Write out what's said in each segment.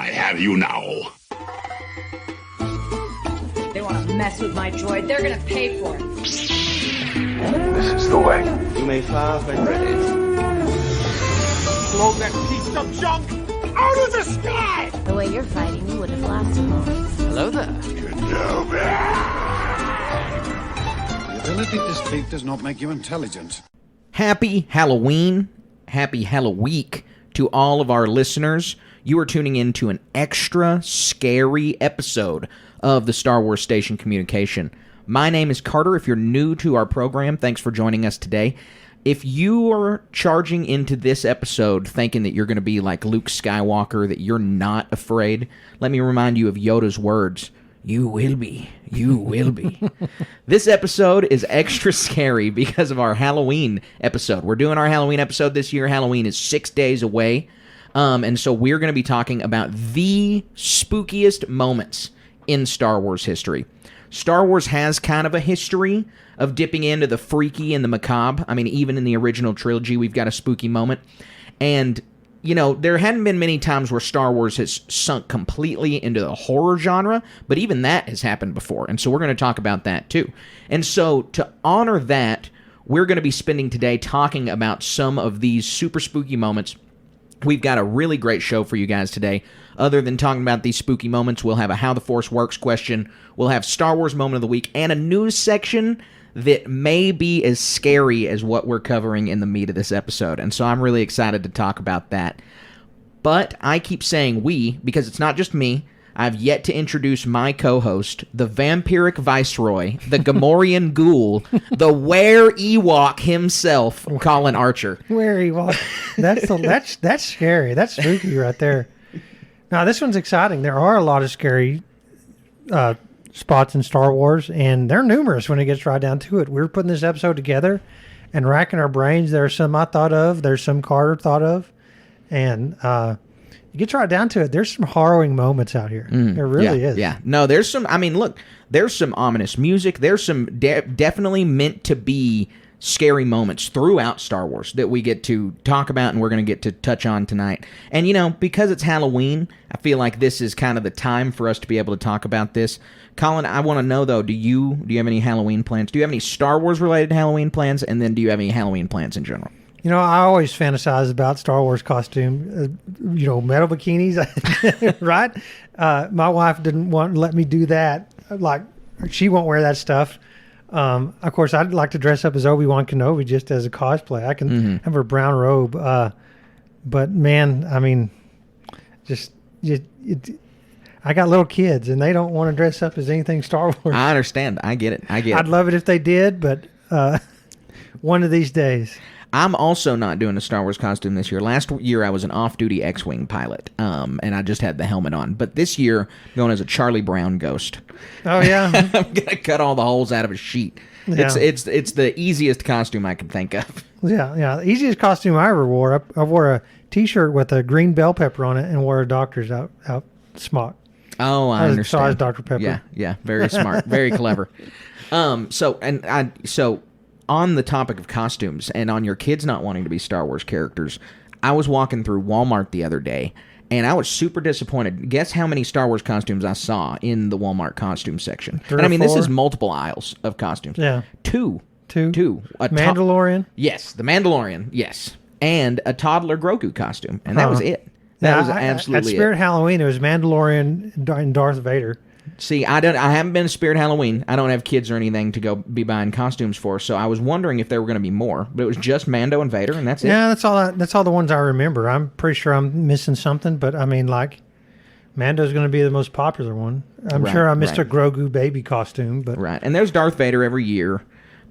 I have you now. They want to mess with my droid. They're going to pay for it. This is the way. You may fire when ready. Blow that piece of junk out of the sky! The way you're fighting, you wouldn't have lasted long. Hello there. The ability to speak does not make you intelligent. Happy Halloween, happy Halloweek to all of our listeners. You are tuning in to an extra scary episode of the Star Wars Station Communication. My name is Carter. If you're new to our program, thanks for joining us today. If you are charging into this episode thinking that you're going to be like Luke Skywalker, that you're not afraid, let me remind you of Yoda's words. You will be. You will be. This episode is extra scary because of our Halloween episode. We're doing our Halloween episode this year. Halloween is 6 days away. And so we're going to be talking about the spookiest moments in Star Wars history. Star Wars has kind of a history of dipping into the freaky and the macabre. I mean, even in the original trilogy, we've got a spooky moment. And, you know, there hadn't been many times where Star Wars has sunk completely into the horror genre, but even that has happened before. And so we're going to talk about that too. And so to honor that, we're going to be spending today talking about some of these super spooky moments. We've got a really great show for you guys today. Other than talking about these spooky moments, we'll have a How the Force Works question, we'll have Star Wars Moment of the Week, and a news section that may be as scary as what we're covering in the meat of this episode. And so I'm really excited to talk about that. But I keep saying we, because it's not just me. I've yet to introduce my co-host, the vampiric viceroy, the Gamorrean ghoul, the were Ewok himself, Colin Archer. Where Ewok? That's scary. That's spooky right there. Now, this one's exciting. There are a lot of scary spots in Star Wars, and they're numerous when it gets right down to it. We're putting this episode together and racking our brains. There's some I thought of. There's some Carter thought of. And it gets right down to it. There's some harrowing moments out here. There really is. Yeah. No, there's some, I mean, look, there's some ominous music. There's some definitely meant to be scary moments throughout Star Wars that we get to talk about and we're going to get to touch on tonight. And, you know, because it's Halloween, I feel like this is kind of the time for us to be able to talk about this. Colin, I want to know, though, do you have any Halloween plans? Do you have any Star Wars-related Halloween plans? And then do you have any Halloween plans in general? You know, I always fantasize about Star Wars costume, metal bikinis, right? My wife didn't want to let me do that. Like, she won't wear that stuff. Of course, I'd like to dress up as Obi-Wan Kenobi just as a cosplay. I can have a brown robe. But, man, I mean, I got little kids, and they don't want to dress up as anything Star Wars. I understand. I get it. I'd love it if they did, but one of these days. I'm also not doing a Star Wars costume this year. Last year, I was an off-duty X-Wing pilot, and I just had the helmet on. But this year, I'm going as a Charlie Brown ghost. Oh, yeah? I'm going to cut all the holes out of a sheet. Yeah. It's the easiest costume I can think of. Yeah. The easiest costume I ever wore. I wore a T-shirt with a green bell pepper on it and wore a doctor's out smock. Oh, I understand. So I was Dr. Pepper. Yeah. Very smart. Very clever. So on the topic of costumes and on your kids not wanting to be Star Wars characters, I was walking through Walmart the other day, and I was super disappointed. Guess how many Star Wars costumes I saw in the Walmart costume section? Three and I mean, or four? This is multiple aisles of costumes. Yeah. Two. Mandalorian? Yes, the Mandalorian, yes. And a toddler Grogu costume, and that was it. That was absolutely At Spirit it. Halloween, it was Mandalorian and Darth Vader. See, I haven't been to Spirit Halloween. I don't have kids or anything to go be buying costumes for, so I was wondering if there were going to be more. But it was just Mando and Vader, and that's it. Yeah, that's all the ones I remember. I'm pretty sure I'm missing something, but I mean, like, Mando's going to be the most popular one. I'm sure I missed a Grogu baby costume, but right. And there's Darth Vader every year,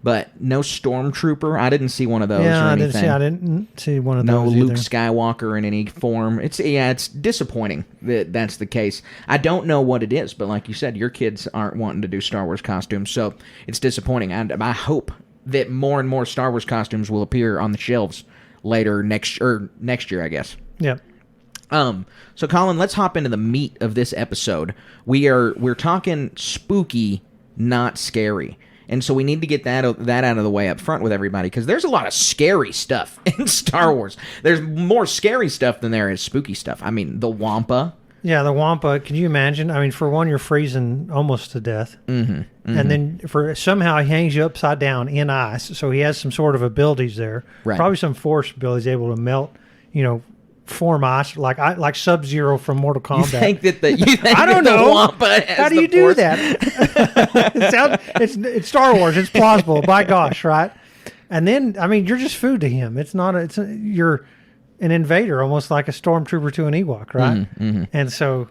but no Stormtrooper. I didn't see one of those. Yeah, or anything. I didn't see one of no those. No Luke either. Skywalker in any form. It's disappointing that that's the case. I don't know what it is, but like you said, your kids aren't wanting to do Star Wars costumes, so it's disappointing. I hope that more and more Star Wars costumes will appear on the shelves later next year, I guess. Yep. So Colin, let's hop into the meat of this episode. We're talking spooky, not scary. And so we need to get that out of the way up front with everybody, because there's a lot of scary stuff in Star Wars. There's more scary stuff than there is spooky stuff. I mean, the Wampa Yeah, the Wampa. Can you imagine? I mean, for one, you're freezing almost to death. And then somehow he hangs you upside down in ice. So he has some sort of abilities there. Right. Probably some force abilities able to melt, form ice like Sub-Zero from Mortal Kombat. I don't know. Wampa has How do you do that? It's Star Wars. It's plausible. By gosh, right? And then, I mean, you're just food to him. You're an invader, almost like a stormtrooper to an Ewok, right? And so,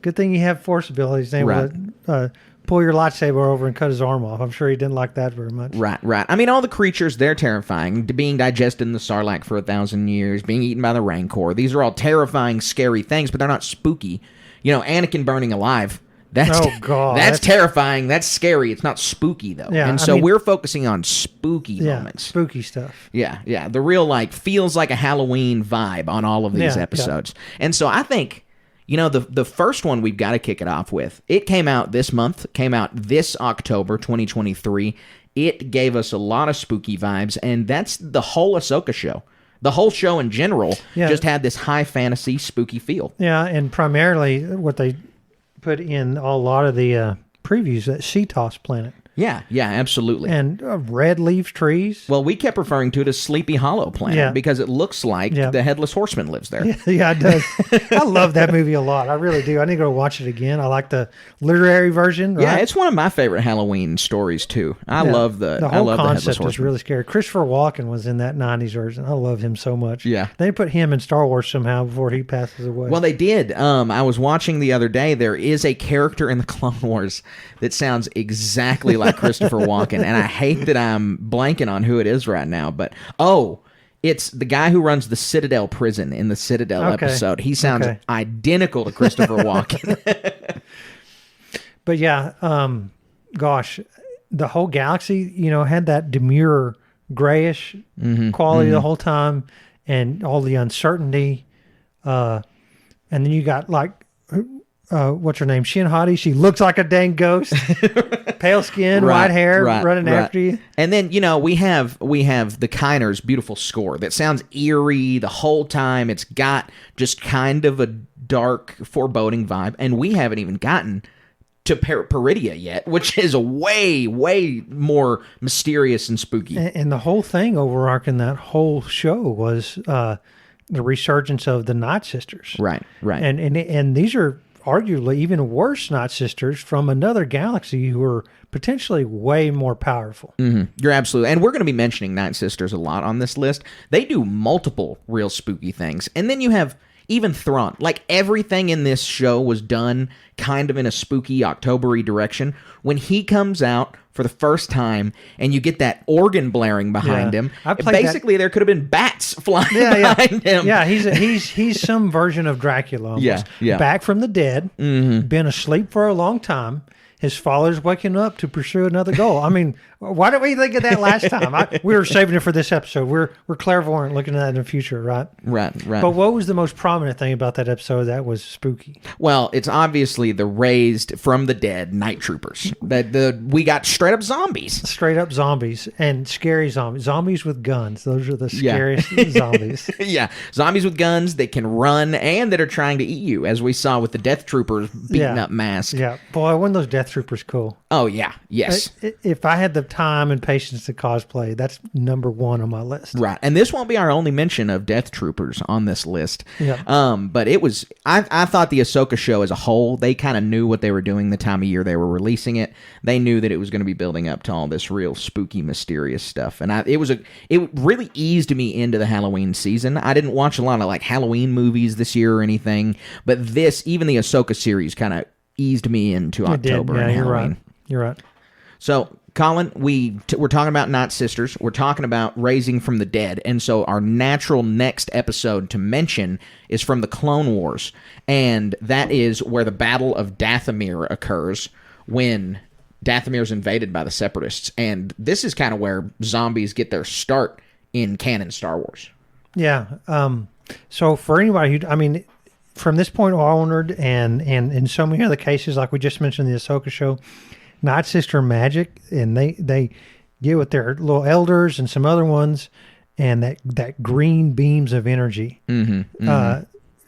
good thing you have force abilities, able to pull your lightsaber over and cut his arm off. I'm sure he didn't like that very much. Right. I mean, all the creatures, they're terrifying. Being digested in the Sarlacc for 1,000 years, being eaten by the Rancor. These are all terrifying, scary things, but they're not spooky. Anakin burning alive. That's terrifying. That's scary. It's not spooky, though. Yeah, and so we're focusing on spooky moments. Spooky stuff. Yeah. The real, feels like a Halloween vibe on all of these episodes. Yeah. And so I think... the first one we've got to kick it off with. It came out this month, came out this October 2023. It gave us a lot of spooky vibes, and that's the whole Ahsoka show. The whole show in general just had this high fantasy, spooky feel. Yeah, and primarily what they put in a lot of the previews, that Cetos planet. Yeah, absolutely. And red leaf trees. Well, we kept referring to it as Sleepy Hollow Planet because it looks like the Headless Horseman lives there. Yeah, it does. I love that movie a lot. I really do. I need to go watch it again. I like the literary version. Right? Yeah, it's one of my favorite Halloween stories, too. I love the whole concept was really scary. Christopher Walken was in that 90s version. I love him so much. Yeah. They put him in Star Wars somehow before he passes away. Well, they did. I was watching the other day. There is a character in the Clone Wars that sounds exactly like Christopher Walken. And I hate that I'm blanking on who it is right now, but it's the guy who runs the Citadel prison in the Citadel episode. He sounds identical to Christopher Walken. But yeah, gosh, the whole galaxy, had that demure grayish quality the whole time, and all the uncertainty. And then you got what's her name? Shin Hati. She looks like a dang ghost. Pale skin, white hair, running after you. And then, we have the Kiner's beautiful score that sounds eerie the whole time. It's got just kind of a dark, foreboding vibe. And we haven't even gotten to Peridia yet, which is a way, way more mysterious and spooky. And the whole thing overarching that whole show was the resurgence of the Night Sisters. Right. And these are arguably even worse Night Sisters from another galaxy who are potentially way more powerful. You're absolutely... And we're going to be mentioning Night Sisters a lot on this list. They do multiple real spooky things. And then you have even Thrawn. Everything in this show was done kind of in a spooky, October-y direction. When he comes out for the first time and you get that organ blaring behind him, basically there could have been bats flying behind him. Yeah, he's some version of Dracula almost. Yeah. Back from the dead, been asleep for a long time. His father's waking up to pursue another goal. I mean, why didn't we think of that last time? We were saving it for this episode. We're clairvoyant looking at that in the future, right? Right. But what was the most prominent thing about that episode that was spooky? Well, it's obviously the raised from the dead night troopers. We got straight up zombies. Straight up zombies, and scary zombies. Zombies with guns. Those are the scariest zombies. Yeah. Zombies with guns that can run and that are trying to eat you, as we saw with the Death Troopers beating up Mask. Yeah. Boy, weren't those Death Troopers cool? Oh, yeah. Yes. If I had the time and patience to cosplay, that's number one on my list. Right. And this won't be our only mention of Death Troopers on this list. Yeah. But it was... I thought the Ahsoka show as a whole, they kind of knew what they were doing the time of year they were releasing it. They knew that it was going to be building up to all this real spooky, mysterious stuff. And it really eased me into the Halloween season. I didn't watch a lot of Halloween movies this year or anything, but even the Ahsoka series kind of eased me into October and Halloween. You're right. So, Colin, we're talking about Night Sisters. We're talking about raising from the dead. And so our natural next episode to mention is from the Clone Wars. And that is where the Battle of Dathomir occurs when Dathomir's invaded by the Separatists. And this is kind of where zombies get their start in canon Star Wars. Yeah. So for anybody who... from this point onward, and in so many other cases, like we just mentioned the Ahsoka show, Night Sister magic, and they get with their little elders and some other ones, and that green beams of energy.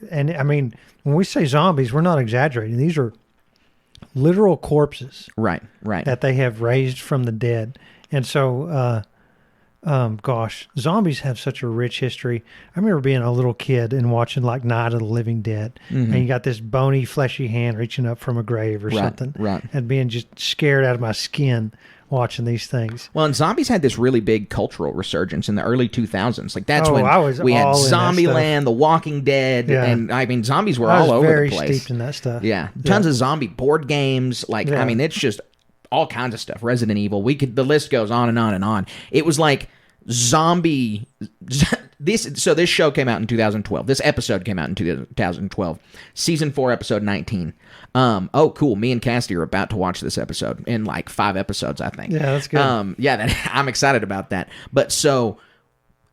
and I mean, when we say zombies, we're not exaggerating. These are literal corpses, right, that they have raised from the dead. And so, gosh, zombies have such a rich history. I remember being a little kid and watching like Night of the Living Dead, and you got this bony, fleshy hand reaching up from a grave or something, and being just scared out of my skin watching these things. Well, and zombies had this really big cultural resurgence in the early 2000s. Like that's when we had all in that Zombieland, The Walking Dead, and I mean zombies were all over the place. Very steeped in that stuff. Yeah, tons of zombie board games. Like I mean, it's just all kinds of stuff. Resident Evil. The list goes on and on and on. It was like zombie. This show came out in 2012. This episode came out in 2012. Season 4, episode 19. Oh, cool. Me and Cassidy are about to watch this episode in like 5 episodes, I think. Yeah, that's good. I'm excited about that. But so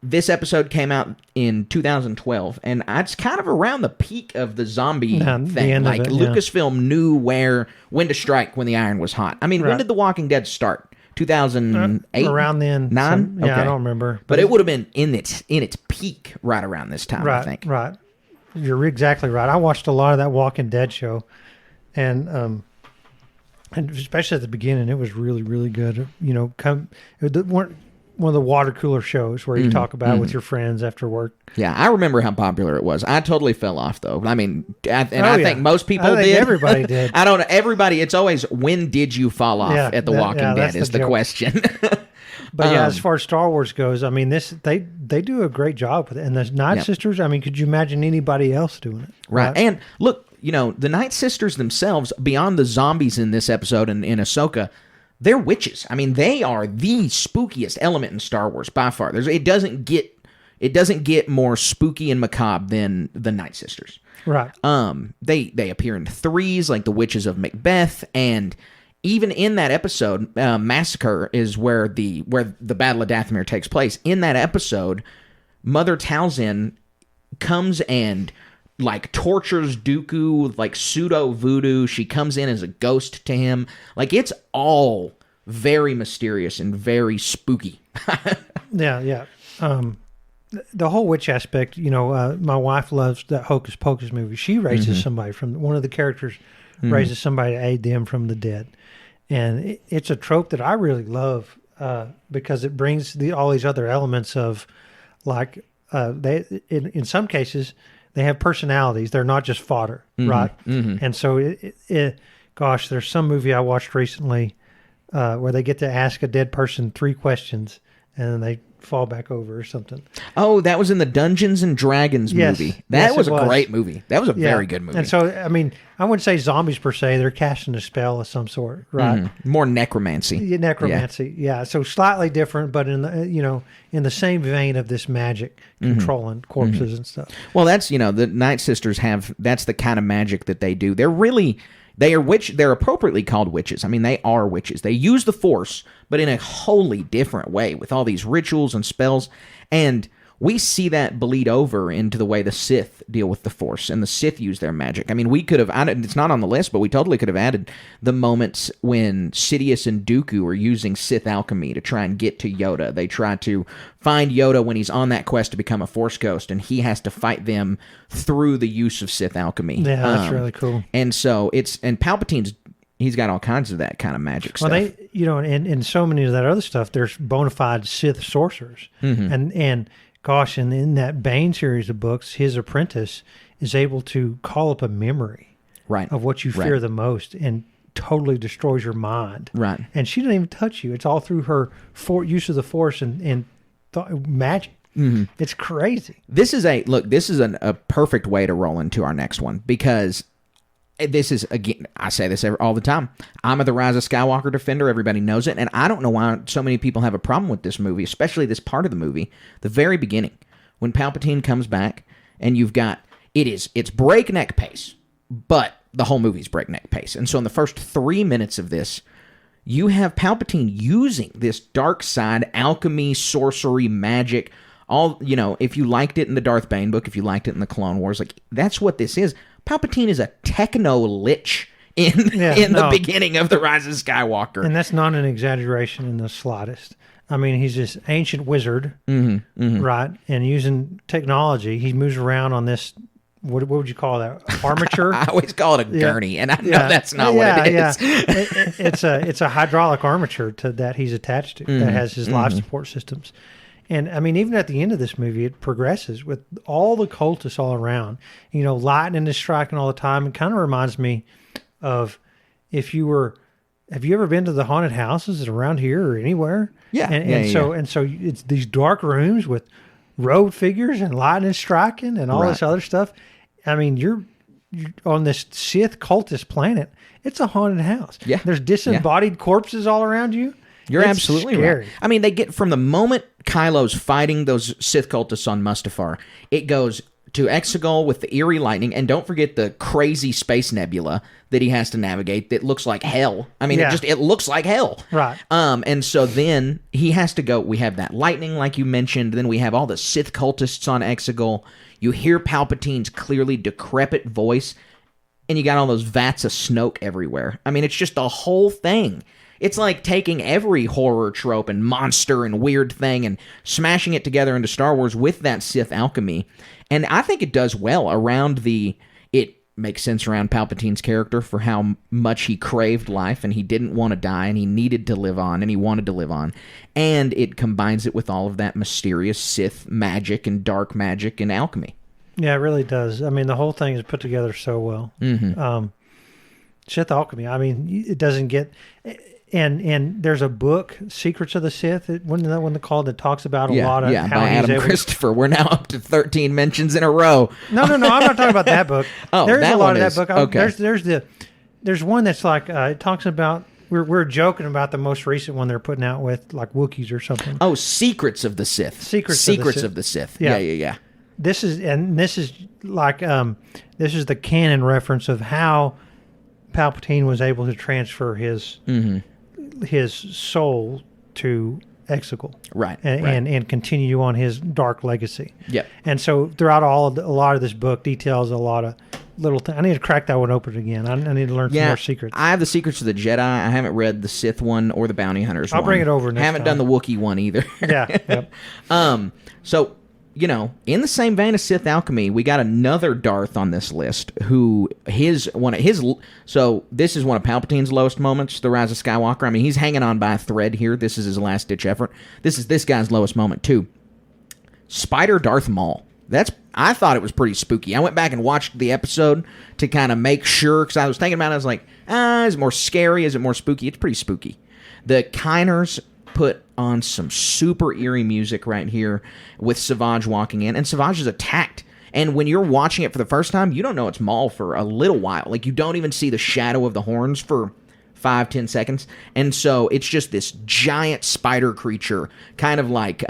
this episode came out in 2012, and it's kind of around the peak of the zombie thing. Like Lucasfilm knew when to strike when the iron was hot. I mean, when did The Walking Dead start? 2008? Around then. 9? Okay. I don't remember. But it would have been in its peak right around this time, I think. Right. You're exactly right. I watched a lot of that Walking Dead show, and especially at the beginning, it was really, really good. You know, one of the water cooler shows where you talk about it with your friends after work. Yeah, I remember how popular it was. I totally fell off, though. I mean, I think most people did. Everybody did. I don't know. Everybody, it's always, when did you fall off at The Walking Dead is the question. But as far as Star Wars goes, I mean, they do a great job with it. And the Night Sisters, I mean, could you imagine anybody else doing it? Right. And look, you know, the Night Sisters themselves, beyond the zombies in this episode and in Ahsoka, they're witches. I mean, they are the spookiest element in Star Wars by far. It doesn't get more spooky and macabre than the Night Sisters. Right. They appear in threes, like the Witches of Macbeth, and even in that episode, Massacre is where the Battle of Dathomir takes place. In that episode, Mother Talzin comes and like tortures Dooku, like pseudo voodoo. She comes in as a ghost to him. Like, it's all very mysterious and very spooky. Yeah. The whole witch aspect, you know, my wife loves that Hocus Pocus movie. She raises somebody from, one of the characters raises somebody to aid them from the dead. And it's a trope that I really love because it brings all these other elements of, like, in some cases, they have personalities. They're not just fodder, right? And so, gosh, there's some movie I watched recently where they get to ask a dead person 3 questions and then they fall back over or something. Oh, that was in the Dungeons and Dragons movie. That was a great movie. That was a very good movie. And so, I mean, I wouldn't say zombies per se. They're casting a spell of some sort, right? More necromancy. Yeah, necromancy. Yeah. So slightly different, but in the same vein of this magic controlling corpses and stuff. Well, that's, you know, the Night Sisters that's the kind of magic that they do. They're appropriately called witches. I mean, they are witches. They use the Force, but in a wholly different way with all these rituals and spells. And we see that bleed over into the way the Sith deal with the Force, and the Sith use their magic. I mean, we could have added, it's not on the list, but we totally could have added the moments when Sidious and Dooku are using Sith alchemy to try and get to Yoda. They try to find Yoda when he's on that quest to become a Force ghost, and he has to fight them through the use of Sith alchemy. Yeah, that's really cool. And so and Palpatine's, he's got all kinds of that kind of magic stuff. Well, and so many of that other stuff, there's bona fide Sith sorcerers. And gosh, and in that Bane series of books, his apprentice is able to call up a memory of what you fear the most and totally destroys your mind. Right. And she doesn't even touch you. It's all through her use of the Force and magic. It's crazy. This is a perfect way to roll into our next one, because this is, again, I say this all the time. I'm a The Rise of Skywalker defender. Everybody knows it. And I don't know why so many people have a problem with this movie, especially this part of the movie, the very beginning, when Palpatine comes back and you've got, it's breakneck pace, but the whole movie's breakneck pace. And so in the first 3 minutes of this, you have Palpatine using this dark side, alchemy, sorcery, magic, all, you know, if you liked it in the Darth Bane book, if you liked it in the Clone Wars, like, that's what this is. Palpatine is a techno-lich in the beginning of The Rise of Skywalker. And that's not an exaggeration in the slightest. I mean, he's this ancient wizard, right? And using technology, he moves around on this what would you call that? Armature? I always call it a gurney, and I know that's not what it is. It's a hydraulic armature that he's attached to that has his life support systems. And I mean, even at the end of this movie, it progresses with all the cultists all around. You know, lightning is striking all the time. It kind of reminds me of have you ever been to the haunted houses around here or anywhere? Yeah. And so it's these dark rooms with road figures and lightning striking and all this other stuff. I mean, you're on this Sith cultist planet. It's a haunted house. Yeah. There's disembodied corpses all around you. You're It's absolutely scary. right. I mean, they get from the moment Kylo's fighting those Sith cultists on Mustafar, it goes to Exegol with the eerie lightning, and don't forget the crazy space nebula that he has to navigate that looks like hell. I mean, it looks like hell. Right. And so then he has to go. We have that lightning, like you mentioned. Then we have all the Sith cultists on Exegol. You hear Palpatine's clearly decrepit voice, and you got all those vats of Snoke everywhere. I mean, it's just the whole thing. It's like taking every horror trope and monster and weird thing and smashing it together into Star Wars with that Sith alchemy. And I think it does well around it makes sense around Palpatine's character for how much he craved life and he didn't want to die and he needed to live on and he wanted to live on. And it combines it with all of that mysterious Sith magic and dark magic and alchemy. Yeah, it really does. I mean, the whole thing is put together so well. Sith alchemy. I mean, it doesn't get... And there's a book, Secrets of the Sith, wasn't that one called, that talks about a lot of how by he's Adam able Christopher. We're now up to 13 mentions in a row. No, I'm not talking about that book. Oh, there's that a lot one of is. that book. Okay. There's one that's like it talks about we're joking about the most recent one they're putting out with like Wookiees or something. Oh, Secrets of the Sith. Secrets of the Sith. Yeah. Yeah. This is like this is the canon reference of how Palpatine was able to transfer his soul to Exegol, Right. And continue on his dark legacy. Yep. And so throughout a lot of this book details a lot of little things. I need to crack that one open again. I need to learn some more secrets. I have the Secrets of the Jedi. I haven't read the Sith one or the Bounty Hunters one. I'll bring it over next haven't time. done the Wookiee one either. Yeah. Yep. So, you know, in the same vein as Sith alchemy, we got another Darth on this list who so this is one of Palpatine's lowest moments, The Rise of Skywalker. I mean, he's hanging on by a thread here. This is his last ditch effort. This is this guy's lowest moment too. Spider Darth Maul. I thought it was pretty spooky. I went back and watched the episode to kind of make sure, because I was thinking about it. I was like, is it more scary? Is it more spooky? It's pretty spooky. The Kiners put on some super eerie music right here with Savage walking in, and Savage is attacked. And when you're watching it for the first time, you don't know it's Maul for a little while. Like, you don't even see the shadow of the horns for 5-10 seconds. And so it's just this giant spider creature, kind of like,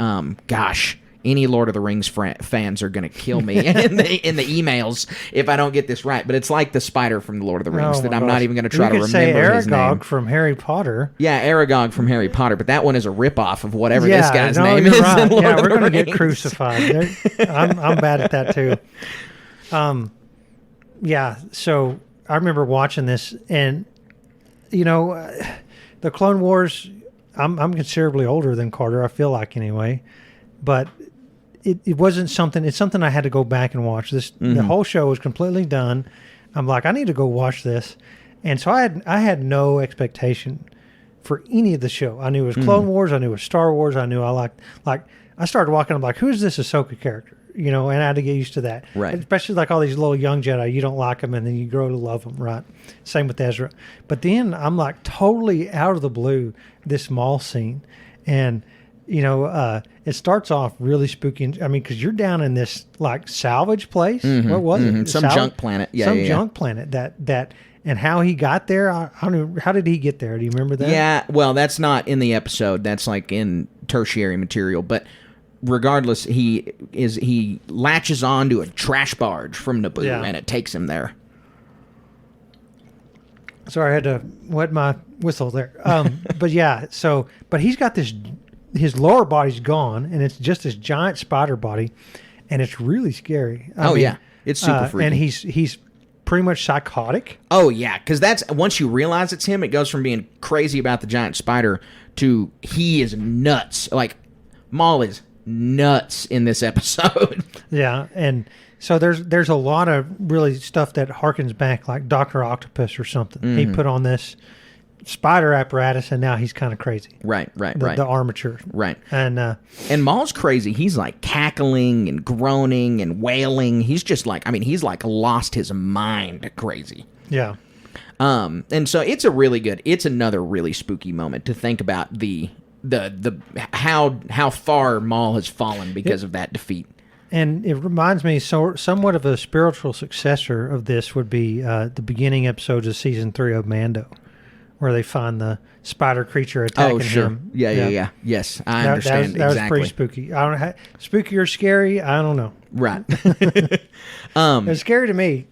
any Lord of the Rings fans are going to kill me in the emails if I don't get this right. But it's like the spider from the Lord of the Rings that I'm not even going to try to remember his name. Aragog from Harry Potter. Yeah, Aragog from Harry Potter. But that one is a ripoff of whatever this guy's name you're is. Right. In Lord of the we're going to Rings. get crucified. I'm bad at that too. Yeah. So I remember watching this, and you know, the Clone Wars. I'm considerably older than Carter. I feel like anyway, but. It wasn't something. It's something I had to go back and watch. The whole show was completely done. I'm like, I need to go watch this, and so I had no expectation for any of the show. I knew it was Clone Wars. I knew it was Star Wars. I knew I started walking. I'm like, who's this Ahsoka character? You know, and I had to get used to that. Right. Especially like all these little young Jedi, you don't like them, and then you grow to love them. Right. Same with Ezra. But then I'm like totally out of the blue this Maul scene, and. You know, it starts off really spooky. I mean, because you're down in this like salvage place. What was it? Some junk planet. Yeah, junk planet. That and how he got there. I don't know. How did he get there? Do you remember that? Yeah. Well, that's not in the episode. That's like in tertiary material. But regardless, he latches on to a trash barge from Naboo, and it takes him there. Sorry, I had to wet my whistle there. But yeah. But he's got this. His lower body's gone, and it's just this giant spider body, and it's really scary. I mean, it's super freaky. And he's pretty much psychotic. Oh yeah, because that's once you realize it's him, it goes from being crazy about the giant spider to he is nuts. Like Maul is nuts in this episode. Yeah, and so there's a lot of really stuff that harkens back, like Dr. Octopus or something. He put on this spider apparatus, and now he's kind of crazy. Right. The armature. Right. And Maul's crazy. He's like cackling and groaning and wailing. He's just like, he's like lost his mind crazy. Yeah. And so it's another really spooky moment to think about the how far Maul has fallen because of that defeat. And it reminds me, somewhat of a spiritual successor of this would be the beginning episodes of season 3 of Mando, where they find the spider creature attacking him. Yeah. Yes, I understand. That was pretty spooky. I don't know, spooky or scary. I don't know. Right. It was scary to me.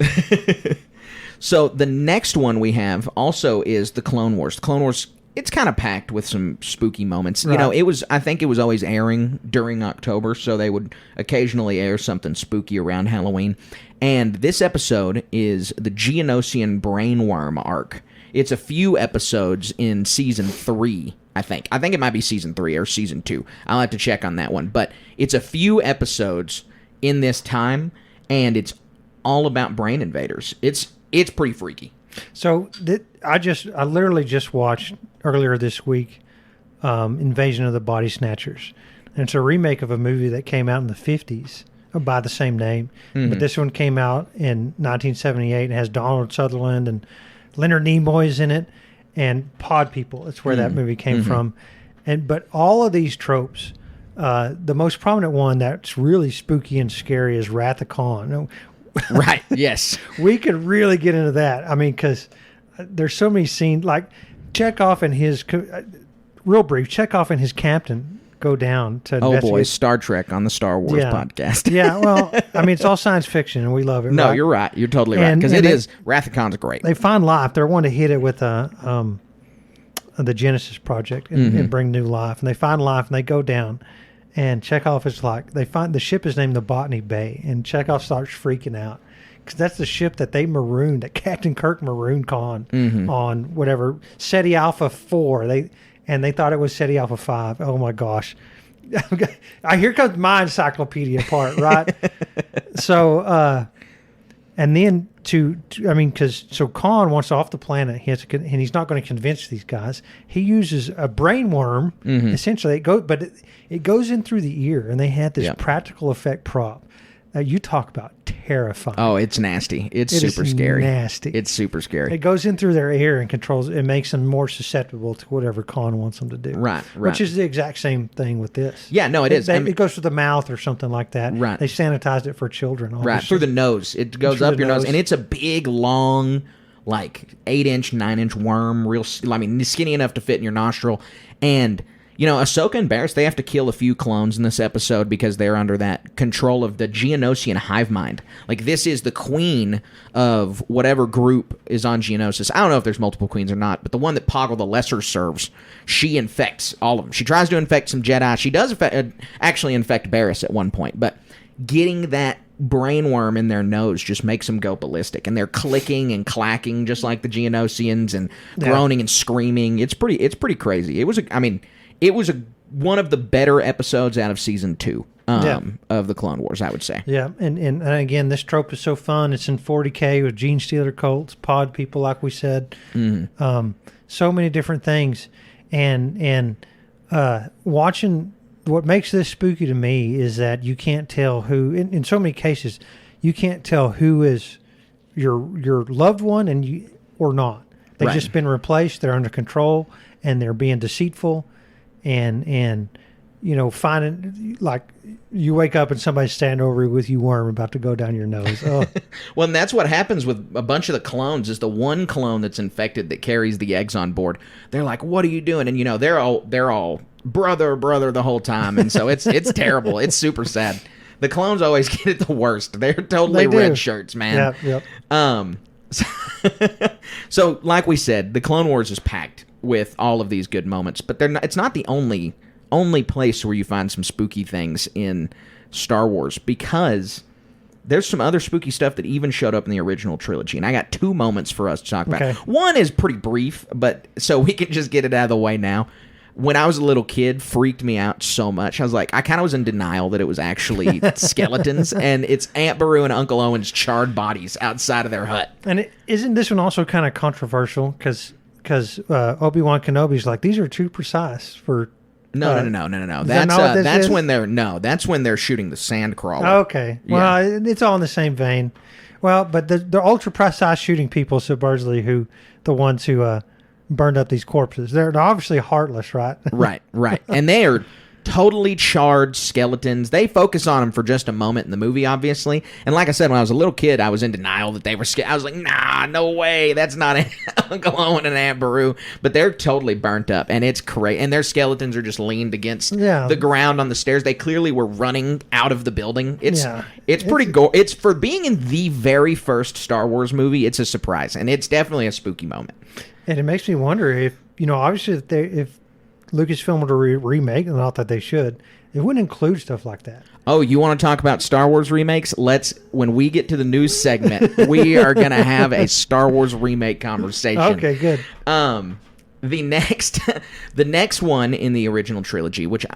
So the next one we have also is the Clone Wars. The Clone Wars, it's kind of packed with some spooky moments. Right. I think it was always airing during October, so they would occasionally air something spooky around Halloween. And this episode is the Geonosian Brainworm arc. It's a few episodes in season 3, I think. I think it might be season 3 or season 2. I'll have to check on that one. But it's a few episodes in this time, and it's all about brain invaders. It's pretty freaky. So I literally just watched earlier this week Invasion of the Body Snatchers. And it's a remake of a movie that came out in the 50s by the same name. But this one came out in 1978 and has Donald Sutherland and Leonard Nimoy's in it, and Pod People. That's where that movie came from. But all of these tropes, the most prominent one that's really spooky and scary is Wrath of Khan. Right, yes. We could really get into that. Because there's so many scenes, like Chekhov and his, real brief, Chekhov and his captain go down to investigate. Oh boy, Star Trek on the Star Wars podcast. Yeah, well, it's all science fiction, and we love it. No, right? you're right. You're totally right. Because it is. Wrath of Khan's great. They find life. They're wanting to hit it with the Genesis Project and bring new life. And they find life, and they go down. And Chekhov is like, they find the ship is named the Botany Bay, and Chekhov starts freaking out. Because that's the ship that they marooned, that Captain Kirk marooned Khan on whatever, SETI Alpha 4. They thought it was SETI Alpha 5. Oh my gosh. Here comes my encyclopedia part, right? So, and then so Khan wants off the planet. And he's not going to convince these guys. He uses a brainworm. Essentially, it goes in through the ear, and they had this practical effect prop. You talk about terrifying. Oh, it's nasty. It's super scary. Nasty. It's super scary. It goes in through their ear and controls it. It makes them more susceptible to whatever Khan wants them to do. Right. Which is the exact same thing with this. Yeah, no, it is. It goes through the mouth or something like that. Right. They sanitized it for children. Obviously. Right, through the nose. It goes up your nose, and it's a big, long, like 8-inch, 9-inch worm. Skinny enough to fit in your nostril. And Ahsoka and Barriss, they have to kill a few clones in this episode because they're under that control of the Geonosian hive mind. Like, this is the queen of whatever group is on Geonosis. I don't know if there's multiple queens or not, but the one that Poggle the Lesser serves, she infects all of them. She tries to infect some Jedi. She does actually infect Barriss at one point, but getting that brainworm in their nose just makes them go ballistic, and they're clicking and clacking just like the Geonosians and groaning and screaming. It's pretty crazy. It was one of the better episodes out of season 2 of the Clone Wars, I would say. Yeah, and again, this trope is so fun. It's in 40K with Gene Stealer cults, Pod People, like we said. So many different things, and watching. What makes this spooky to me is that you can't tell who, in so many cases, you can't tell who is your loved one or not. They've just been replaced. They're under control, and they're being deceitful. And finding, like, you wake up and somebody's standing over you with you worm about to go down your nose. Oh. Well, and that's what happens with a bunch of the clones. Is the one clone that's infected that carries the eggs on board. They're like, "What are you doing?" And they're all brother the whole time, and so it's terrible. It's super sad. The clones always get it the worst. They're totally red shirts, man. Yep. So, like we said, the Clone Wars is packed with all of these good moments, but it's not the only place where you find some spooky things in Star Wars, because there's some other spooky stuff that even showed up in the original trilogy, and I got 2 moments for us to talk about. Okay. One is pretty brief, but so we can just get it out of the way now. when I was a little kid, freaked me out so much. I was like, I kind of was in denial that it was actually skeletons, and it's Aunt Beru and Uncle Owen's charred bodies outside of their hut. And isn't this one also kind of controversial? Because Obi-Wan Kenobi's like, these are too precise for... No. That's when they're shooting the sand crawler. Okay. Well, it's all in the same vein. Well, but the ultra precise shooting people, supposedly, the ones who burned up these corpses, they're obviously heartless, right? Right. And they are totally charred skeletons. They focus on them for just a moment in the movie, obviously. And like I said, when I was a little kid, I was in denial that they were I was like, nah, no way. That's not Uncle Owen and Aunt Beru. But they're totally burnt up, and it's crazy. And their skeletons are just leaned against the ground on the stairs. They clearly were running out of the building. It's pretty It's for being in the very first Star Wars movie, it's a surprise, and it's definitely a spooky moment. And it makes me wonder if, obviously if Lucasfilm were to remake, not that they should, it wouldn't include stuff like that. Oh, you want to talk about Star Wars remakes? When we get to the news segment, we are going to have a Star Wars remake conversation. Okay, good. The next one in the original trilogy, which,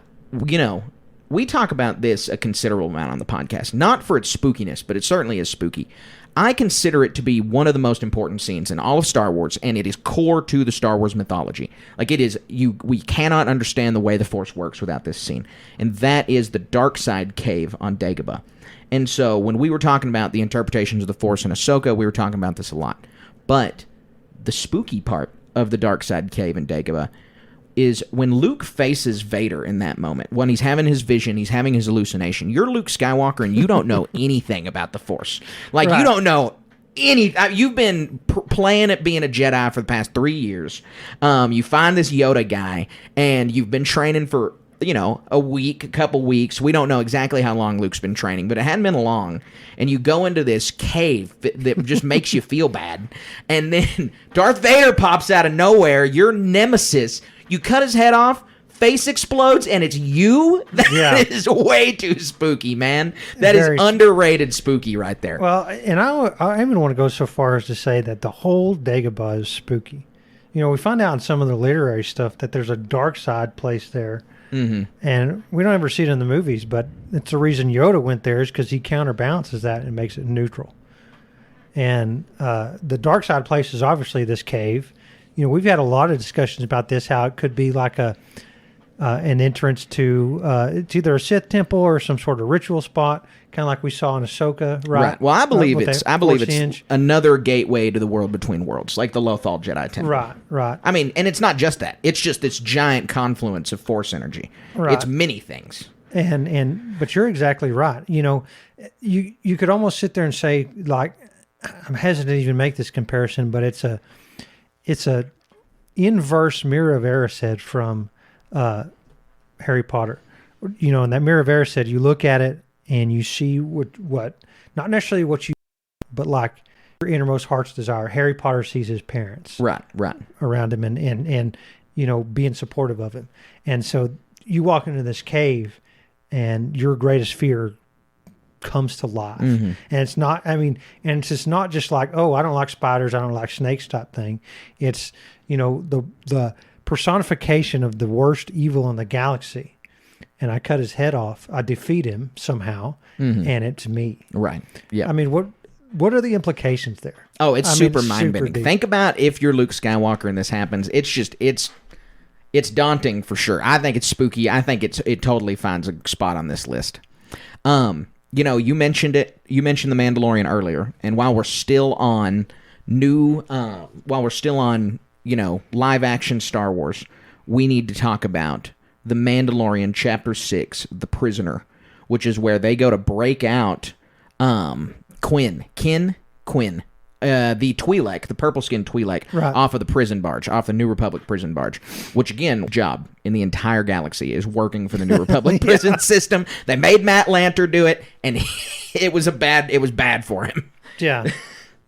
we talk about this a considerable amount on the podcast, not for its spookiness, but it certainly is spooky. I consider it to be one of the most important scenes in all of Star Wars, and it is core to the Star Wars mythology. Like, it is, we cannot understand the way the Force works without this scene, and that is the dark side cave on Dagobah. And so, when we were talking about the interpretations of the Force in Ahsoka, we were talking about this a lot. But the spooky part of the dark side cave in Dagobah is when Luke faces Vader in that moment. When he's having his vision, he's having his hallucination. You're Luke Skywalker, and you don't know anything about the Force. Like, you don't know any... You've been playing at being a Jedi for the past 3 years. You find this Yoda guy, and you've been training for, a week, a couple weeks. We don't know exactly how long Luke's been training, but it hadn't been long. And you go into this cave that just makes you feel bad. And then Darth Vader pops out of nowhere, your nemesis... You cut his head off, face explodes, and it's you? That is way too spooky, man. That is underrated spooky right there. Well, and I even want to go so far as to say that the whole Dagobah is spooky. We find out in some of the literary stuff that there's a dark side place there. Mm-hmm. And we don't ever see it in the movies, but it's the reason Yoda went there is because he counterbalances that and makes it neutral. And the dark side place is obviously this cave. We've had a lot of discussions about this, how it could be like an entrance to it's either a Sith temple or some sort of ritual spot, kind of like we saw in Ahsoka, right? Well, I believe it's another gateway to the world between worlds, like the Lothal Jedi temple. Right. I mean, and it's not just that; it's just this giant confluence of Force energy. Right. It's many things. But you're exactly right. You could almost sit there and say, like, I'm hesitant to even make this comparison, but it's a inverse Mirror of Erised from Harry Potter. And that Mirror of Erised, you look at it and you see what not necessarily what you, but like your innermost heart's desire. Harry Potter sees his parents right around him and being supportive of him. And so you walk into this cave and your greatest fear comes to life. Mm-hmm. And it's not, and it's just not just like, oh, I don't like spiders, I don't like snakes type thing. It's, the personification of the worst evil in the galaxy. And I cut his head off. I defeat him somehow, and it's me. Right. Yeah. What are the implications there? Oh, it's super mind-bending. Think about if you're Luke Skywalker and this happens. It's just, it's daunting for sure. I think it's spooky. I think it totally finds a spot on this list. You mentioned it. You mentioned The Mandalorian earlier, and while we're still on live action Star Wars, we need to talk about The Mandalorian Chapter 6, The Prisoner, which is where they go to break out Quinn, the Twi'lek, the purple-skinned Twi'lek, off of the prison barge, off the New Republic prison barge, which, again, job in the entire galaxy is working for the New Republic prison system. They made Matt Lanter do it, and it was bad for him. Yeah.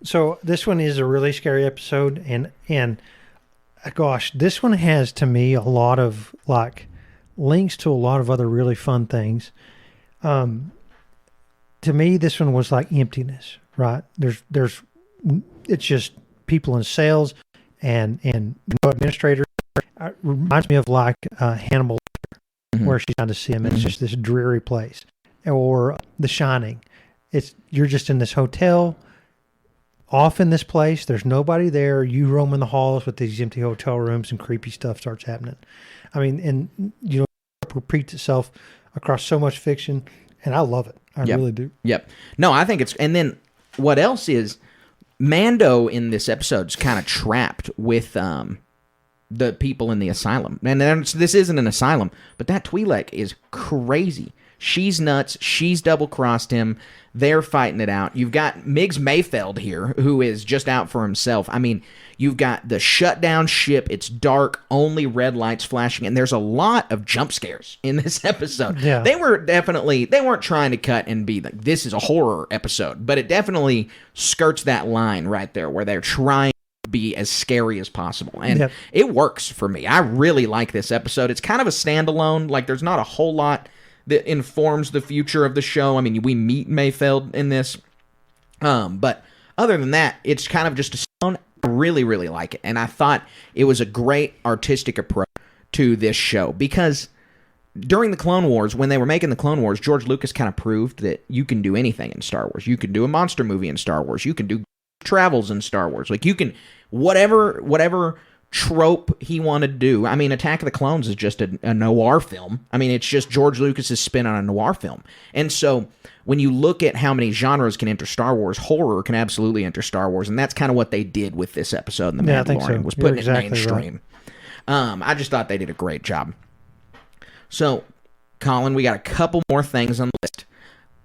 So this one is a really scary episode, and gosh, this one has, to me, a lot of, like, links to a lot of other really fun things. To me, this one was like emptiness, right? It's just people in sales and no administrators, reminds me of like Hannibal, where she's trying to see him. It's just this dreary place. Or The Shining. You're just in this hotel, off in this place. There's nobody there. You roam in the halls with these empty hotel rooms, and creepy stuff starts happening. I mean, and it repeats itself across so much fiction, and I love it. I really do. Yep. No, I think it's... And then what else is... Mando in this episode is kind of trapped with the people in the asylum. And this isn't an asylum, but that Twi'lek is crazy. She's nuts. She's double-crossed him. They're fighting it out. You've got Miggs Mayfeld here, who is just out for himself. I mean, you've got the shut-down ship. It's dark, only red lights flashing, and there's a lot of jump scares in this episode. Yeah. They weren't trying to cut and be like, this is a horror episode, but it definitely skirts that line right there where they're trying to be as scary as possible. And it works for me. I really like this episode. It's kind of a standalone. Like, there's not a whole lot that informs the future of the show. I mean, we meet Mayfeld in this. But other than that, it's kind of just a stone. I really, really like it. And I thought it was a great artistic approach to this show. Because during the Clone Wars, when they were making the Clone Wars, George Lucas kind of proved that you can do anything in Star Wars. You can do a monster movie in Star Wars. You can do travels in Star Wars. Like, you can... Whatever trope he wanted to do. I mean, Attack of the Clones is just a noir film. I mean, it's just George Lucas's spin on a noir film. And so when you look at how many genres can enter Star Wars, horror can absolutely enter Star Wars, and that's kind of what they did with this episode in The Mandalorian, I think so. was putting You're exactly it mainstream. Right. I just thought they did a great job. So, Colin, we got a couple more things on the list,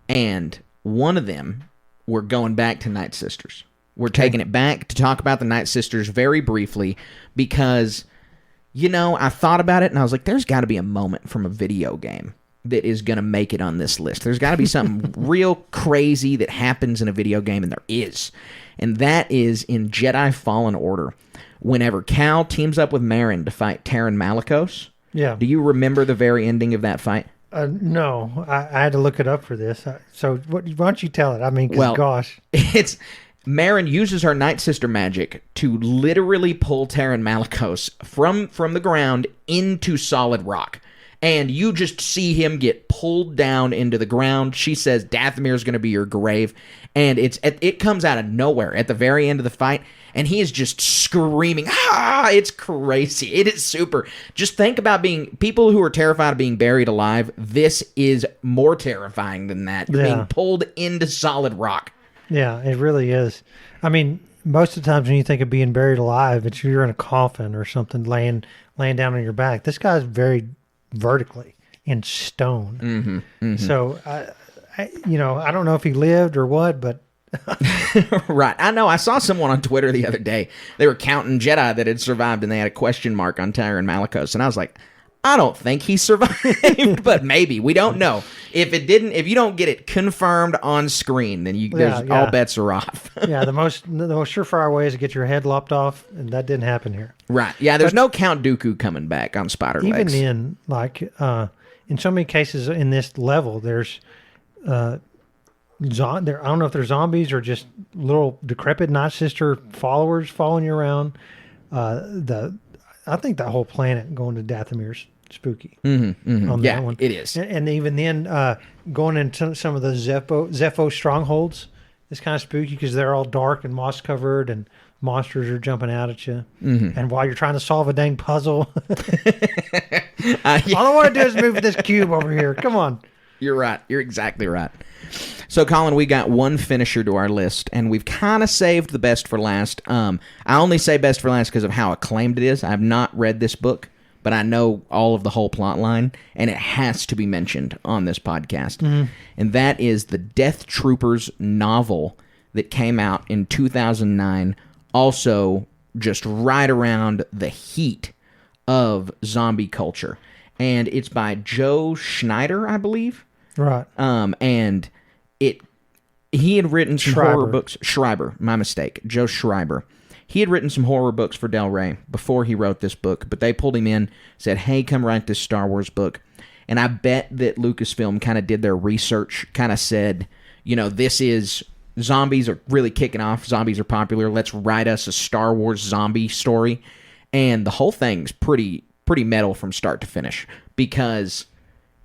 and one of them, we're going back to Night Sisters. We're taking it back to talk about the Night Sisters very briefly because, I thought about it and I was like, there's got to be a moment from a video game that is going to make it on this list. There's got to be something real crazy that happens in a video game, and there is. And that is in Jedi Fallen Order. Whenever Cal teams up with Marin to fight Taron Malicos. Yeah. Do you remember the very ending of that fight? No. I had to look it up for this. So why don't you tell it? I mean, gosh. Marin uses her Night Sister magic to literally pull Taron Malicos from the ground into solid rock. And you just see him get pulled down into the ground. She says, Dathomir is going to be your grave. And it comes out of nowhere at the very end of the fight. And he is just screaming, it's crazy. It is super. Just think about people who are terrified of being buried alive. This is more terrifying than that. You're being pulled into solid rock. Yeah, it really is. I mean, most of the times when you think of being buried alive, it's you're in a coffin or something laying down on your back. This guy's very vertically in stone. So, I don't know if he lived or what, but... Right. I know. I saw someone on Twitter the other day. They were counting Jedi that had survived, and they had a question mark on Taron Malicos. And I was like, I don't think he survived, but maybe. We don't know. If you don't get it confirmed on screen, then all bets are off. Yeah, the most surefire way is to get your head lopped off, and that didn't happen here. Right. Yeah, there's no Count Dooku coming back on Spider Legs. Even in so many cases in this level, there's I don't know if they're zombies or just little decrepit Night Sister followers following you around. I think that whole planet going to Dathomir's spooky on that one. It is. And even then, going into some of the Zepho strongholds is kind of spooky because they're all dark and moss covered and monsters are jumping out at you. And while you're trying to solve a dang puzzle, all I want to do is move this cube over here. Come on. You're right. You're exactly right. So, Colin, we got one finisher to our list, and we've kind of saved the best for last. I only say best for last because of how acclaimed it is. I have not read this book, but I know all of the whole plot line, and it has to be mentioned on this podcast. And that is the Death Troopers novel that came out in 2009, also just right around the heat of zombie culture. And it's by Joe Schneider, I believe. Right. And he had written some horror books. Schreiber, my mistake. Joe Schreiber. He had written some horror books for Del Rey before he wrote this book, but they pulled him in, said, hey, come write this Star Wars book. And I bet that Lucasfilm kind of did their research, kind of said, this is, zombies are really kicking off. Zombies are popular. Let's write us a Star Wars zombie story. And the whole thing's pretty metal from start to finish, because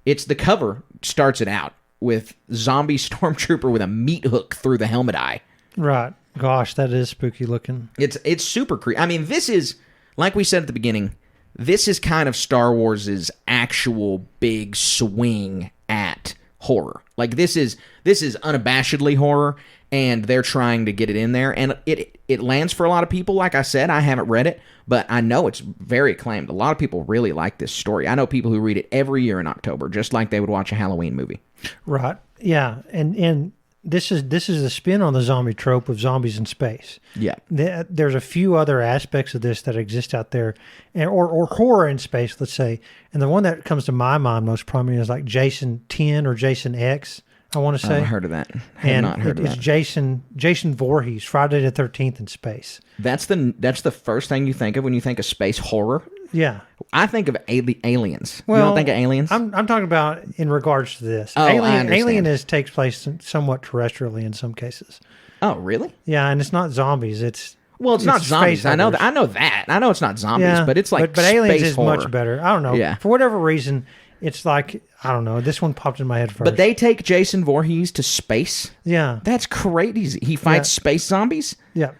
it's the cover starts it out with zombie stormtrooper with a meat hook through the helmet eye. Right. Gosh, that is spooky looking. It's super creepy. I mean, this is, like we said at the beginning, this is kind of Star Wars' actual big swing at horror. Like, this is unabashedly horror, and they're trying to get it in there, and it lands for a lot of people. Like I said, I haven't read it, but I know it's very acclaimed. A lot of people really like this story. I know people who read it every year in October, just like they would watch a Halloween movie. Right. Yeah. And this is a spin on the zombie trope of zombies in space. Yeah. There's a few other aspects of this that exist out there, or horror in space, let's say. And the one that comes to my mind most prominently is like Jason 10 or Jason X, I want to say. I haven't heard of that. Have not heard of that. It's Jason Voorhees, Friday the 13th in space. That's the first thing you think of when you think of space horror? Yeah. I think of aliens. Well, you don't think of aliens? I'm talking about in regards to this. Oh, I understand. Alien takes place somewhat terrestrially in some cases. Oh, really? Yeah, and it's not zombies. It's not zombies. space I know hunters. that. I know that. I know it's not zombies, Yeah, but it's like but aliens space is horror. much better. I don't know. Yeah. For whatever reason, it's like, I don't know. This one popped in my head first. But they take Jason Voorhees to space? Yeah. That's crazy. He fights space zombies? Yeah.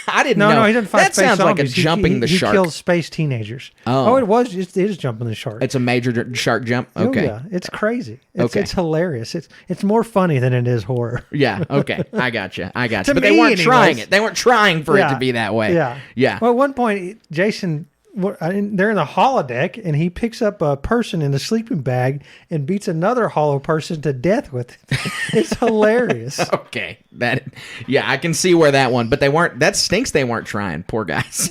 I didn't know. No, he doesn't fight that space sounds zombies. like a jumping the he shark. He kills space teenagers. Oh. It is jumping the shark. It's a major shark jump? Okay. Oh, yeah. It's crazy. Okay. It's hilarious. It's more funny than it is horror. Yeah, okay. I got you. But To they me, weren't trying anyways. it. They weren't trying for it to be that way. Yeah. Yeah. Well, at one point, Jason, they're in the holodeck, and he picks up a person in a sleeping bag and beats another hollow person to death with it. It's hilarious. Okay. I can see where that one, but that stinks they weren't trying. Poor guys.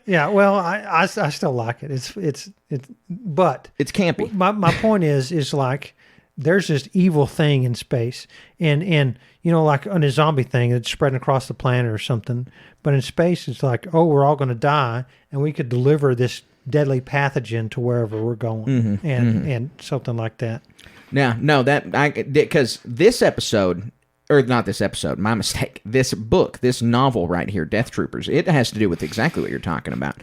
Yeah. Well, I still like it. But it's campy. My point is like, there's this evil thing in space, and like on a zombie thing that's spreading across the planet or something. But in space, it's like, oh, we're all going to die, and we could deliver this deadly pathogen to wherever we're going, and something like that. Yeah, no, because this episode, or not this episode, my mistake. This book, this novel right here, Death Troopers, it has to do with exactly what you're talking about.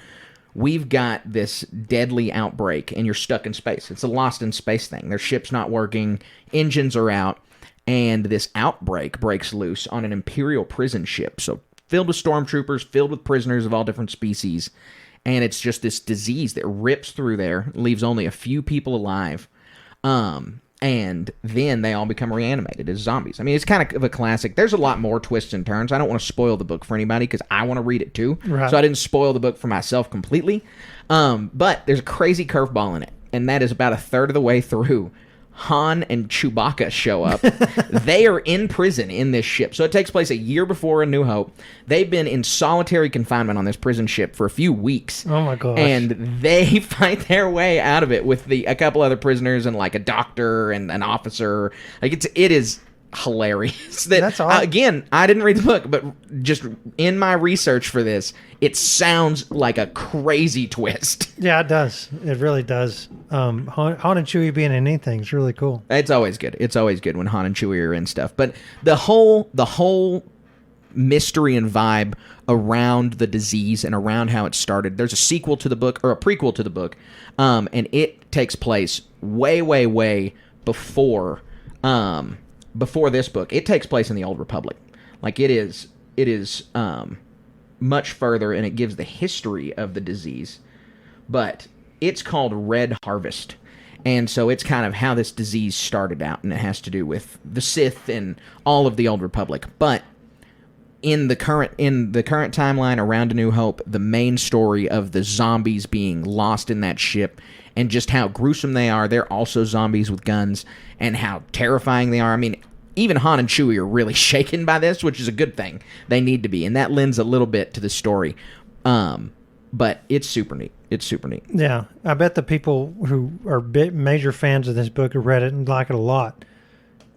We've got this deadly outbreak, and you're stuck in space. It's a Lost in Space thing. Their ship's not working, engines are out, and this outbreak breaks loose on an Imperial prison ship. So filled with stormtroopers, filled with prisoners of all different species, and it's just this disease that rips through there, leaves only a few people alive, and then they all become reanimated as zombies. I mean, it's kind of a classic. There's a lot more twists and turns. I don't want to spoil the book for anybody because I want to read it too, right. So I didn't spoil the book for myself completely, but there's a crazy curveball in it, and that is about a third of the way through. Han and Chewbacca show up. They are in prison in this ship. So it takes place a year before A New Hope. They've been in solitary confinement on this prison ship for a few weeks. Oh my gosh. And they fight their way out of it with a couple other prisoners and like a doctor and an officer. Like it is hilarious. That's awesome. Again, I didn't read the book, but just in my research for this, it sounds like a crazy twist. Yeah, it does. It really does. Han and Chewie being in anything is really cool. It's always good. It's always good when Han and Chewie are in stuff. But the whole mystery and vibe around the disease and around how it started. There's a sequel to the book, or a prequel to the book, and it takes place way, way, way before this book. It takes place in the Old Republic. Like it is much further, and it gives the history of the disease. But it's called Red Harvest. And so it's kind of how this disease started out, and it has to do with the Sith and all of the Old Republic. But in the current timeline around A New Hope, the main story of the zombies being lost in that ship and just how gruesome they are. They're also zombies with guns, and how terrifying they are. I mean, even Han and Chewie are really shaken by this, which is a good thing. They need to be, and that lends a little bit to the story. But it's super neat. It's super neat. Yeah, I bet the people who are major fans of this book have read it and like it a lot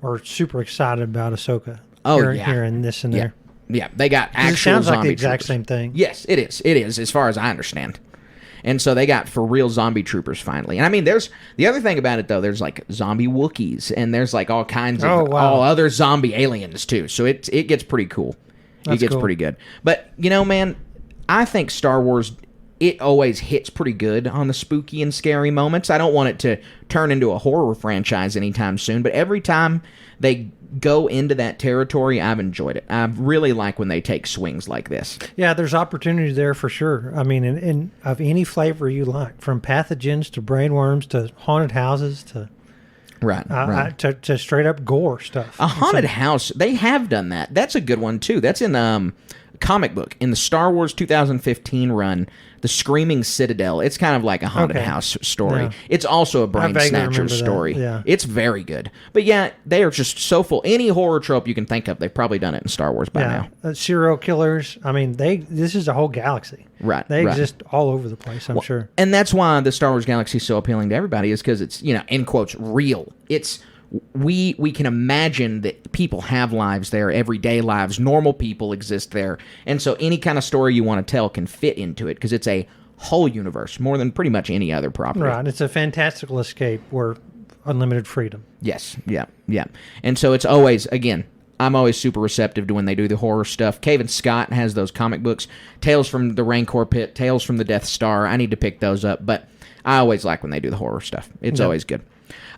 are super excited about Ahsoka. Hearing this and there. Yeah, they got actual zombie. It sounds like the exact troopers. Same thing. Yes, it is. It is, as far as I understand. And so they got for real zombie troopers finally. And I mean, there's the other thing about it though. There's like zombie Wookiees, and there's like all kinds of all other zombie aliens too. So it gets pretty cool. It gets pretty good. But man, I think Star Wars it always hits pretty good on the spooky and scary moments. I don't want it to turn into a horror franchise anytime soon, but every time they go into that territory, I've enjoyed it. I really like when they take swings like this. Yeah, there's opportunity there for sure. I mean, in of any flavor you like, from pathogens to brainworms to haunted houses to Right. to straight up gore stuff. A haunted house, they have done that. That's a good one too. That's in comic book in the Star Wars 2015 run, The Screaming Citadel. It's kind of like a haunted house story. Yeah. It's also a brain snatcher story. Yeah. It's very good. But yeah, they are just so full. Any horror trope you can think of, they've probably done it in Star Wars by now. Serial killers. I mean, this is a whole galaxy. Right. They exist all over the place, I'm sure. And that's why the Star Wars galaxy is so appealing to everybody, is because it's, in quotes, real. It's we can imagine that people have lives there, everyday lives, normal people exist there, and so any kind of story you want to tell can fit into it because it's a whole universe more than pretty much any other property. Right, it's a fantastical escape where unlimited freedom. Yes, yeah. And so it's always, again, I'm always super receptive to when they do the horror stuff. Cavan Scott has those comic books, Tales from the Rancor Pit, Tales from the Death Star. I need to pick those up, but I always like when they do the horror stuff. It's always good.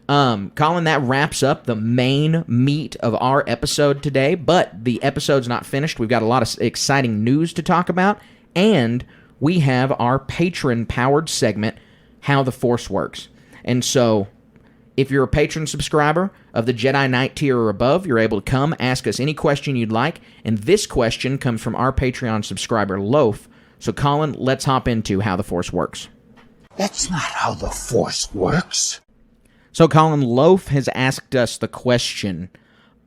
Colin, that wraps up the main meat of our episode today, but the episode's not finished. We've got a lot of exciting news to talk about, and we have our patron-powered segment, How the Force Works. And so, if you're a patron subscriber of the Jedi Knight tier or above, you're able to come, ask us any question you'd like, and this question comes from our Patreon subscriber, Loaf. So, Colin, let's hop into How the Force Works. That's not how the Force works. So, Colin, Loaf has asked us the question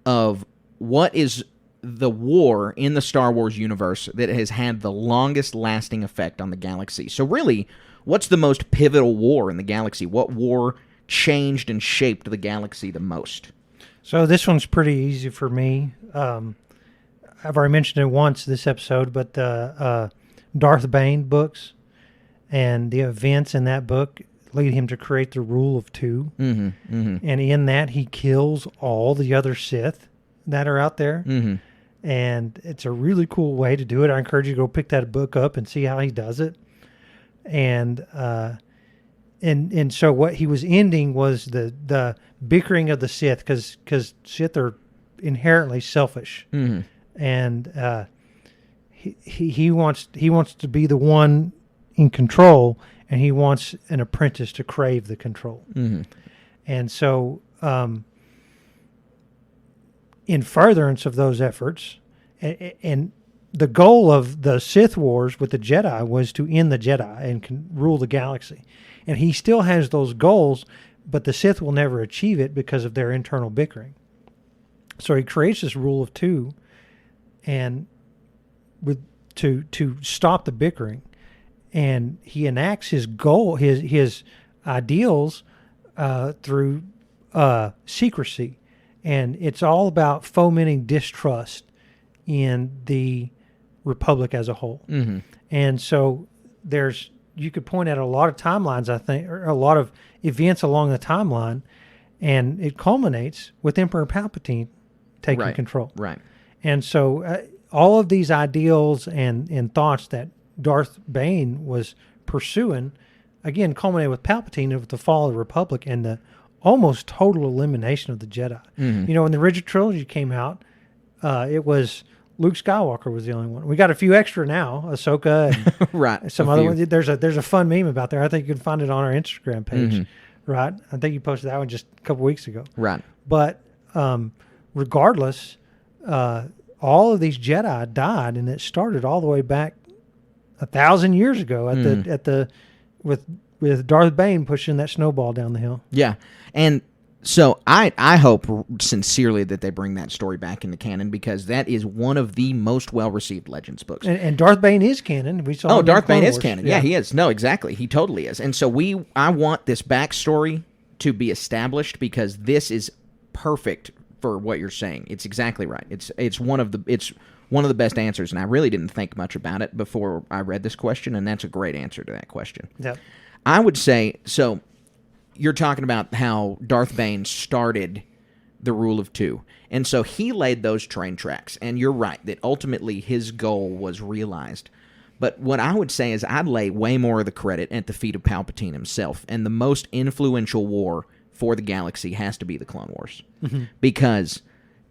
of what is the war in the Star Wars universe that has had the longest lasting effect on the galaxy? So, really, what's the most pivotal war in the galaxy? What war changed and shaped the galaxy the most? So, this one's pretty easy for me. I've already mentioned it once this episode, but the Darth Bane books and the events in that book lead him to create the Rule of Two. And in that, he kills all the other Sith that are out there. And it's a really cool way to do it. I encourage you to go pick that book up and see how he does it. And so what he was ending was the bickering of the Sith, because Sith are inherently selfish. And he wants to be the one in control, and he wants an apprentice to crave the control. And so, in furtherance of those efforts, and the goal of the Sith Wars with the Jedi was to end the Jedi and rule the galaxy. And he still has those goals, but the Sith will never achieve it because of their internal bickering. So he creates this Rule of Two, and to stop the bickering. And he enacts his goal, his ideals through secrecy. And it's all about fomenting distrust in the Republic as a whole. And so you could point at a lot of timelines, I think, or a lot of events along the timeline, and it culminates with Emperor Palpatine taking control. Right. And so all of these ideals and thoughts that Darth Bane was pursuing, again, culminated with Palpatine with the fall of the Republic and the almost total elimination of the Jedi. When the original trilogy came out, it was Luke Skywalker was the only one. We got a few extra now, Ahsoka, and some other ones. There's a fun meme about there. I think you can find it on our Instagram page. Right? I think you posted that one just a couple weeks ago. Right. But regardless, all of these Jedi died, and it started all the way back 1,000 years ago with Darth Bane pushing that snowball down the hill. Yeah, and so I hope sincerely that they bring that story back into canon, because that is one of the most well-received Legends books. And Darth Bane is canon. We saw. Darth Bane is canon. Yeah, he is. No, exactly. He totally is. And so I want this backstory to be established, because this is perfect for what you're saying. It's exactly right. It's one of the best answers, and I really didn't think much about it before I read this question, and that's a great answer to that question. Yep. I would say, so you're talking about how Darth Bane started the Rule of Two, and so he laid those train tracks, and you're right that ultimately his goal was realized. But what I would say is I'd lay way more of the credit at the feet of Palpatine himself. And the most influential war for the galaxy has to be the Clone Wars. Because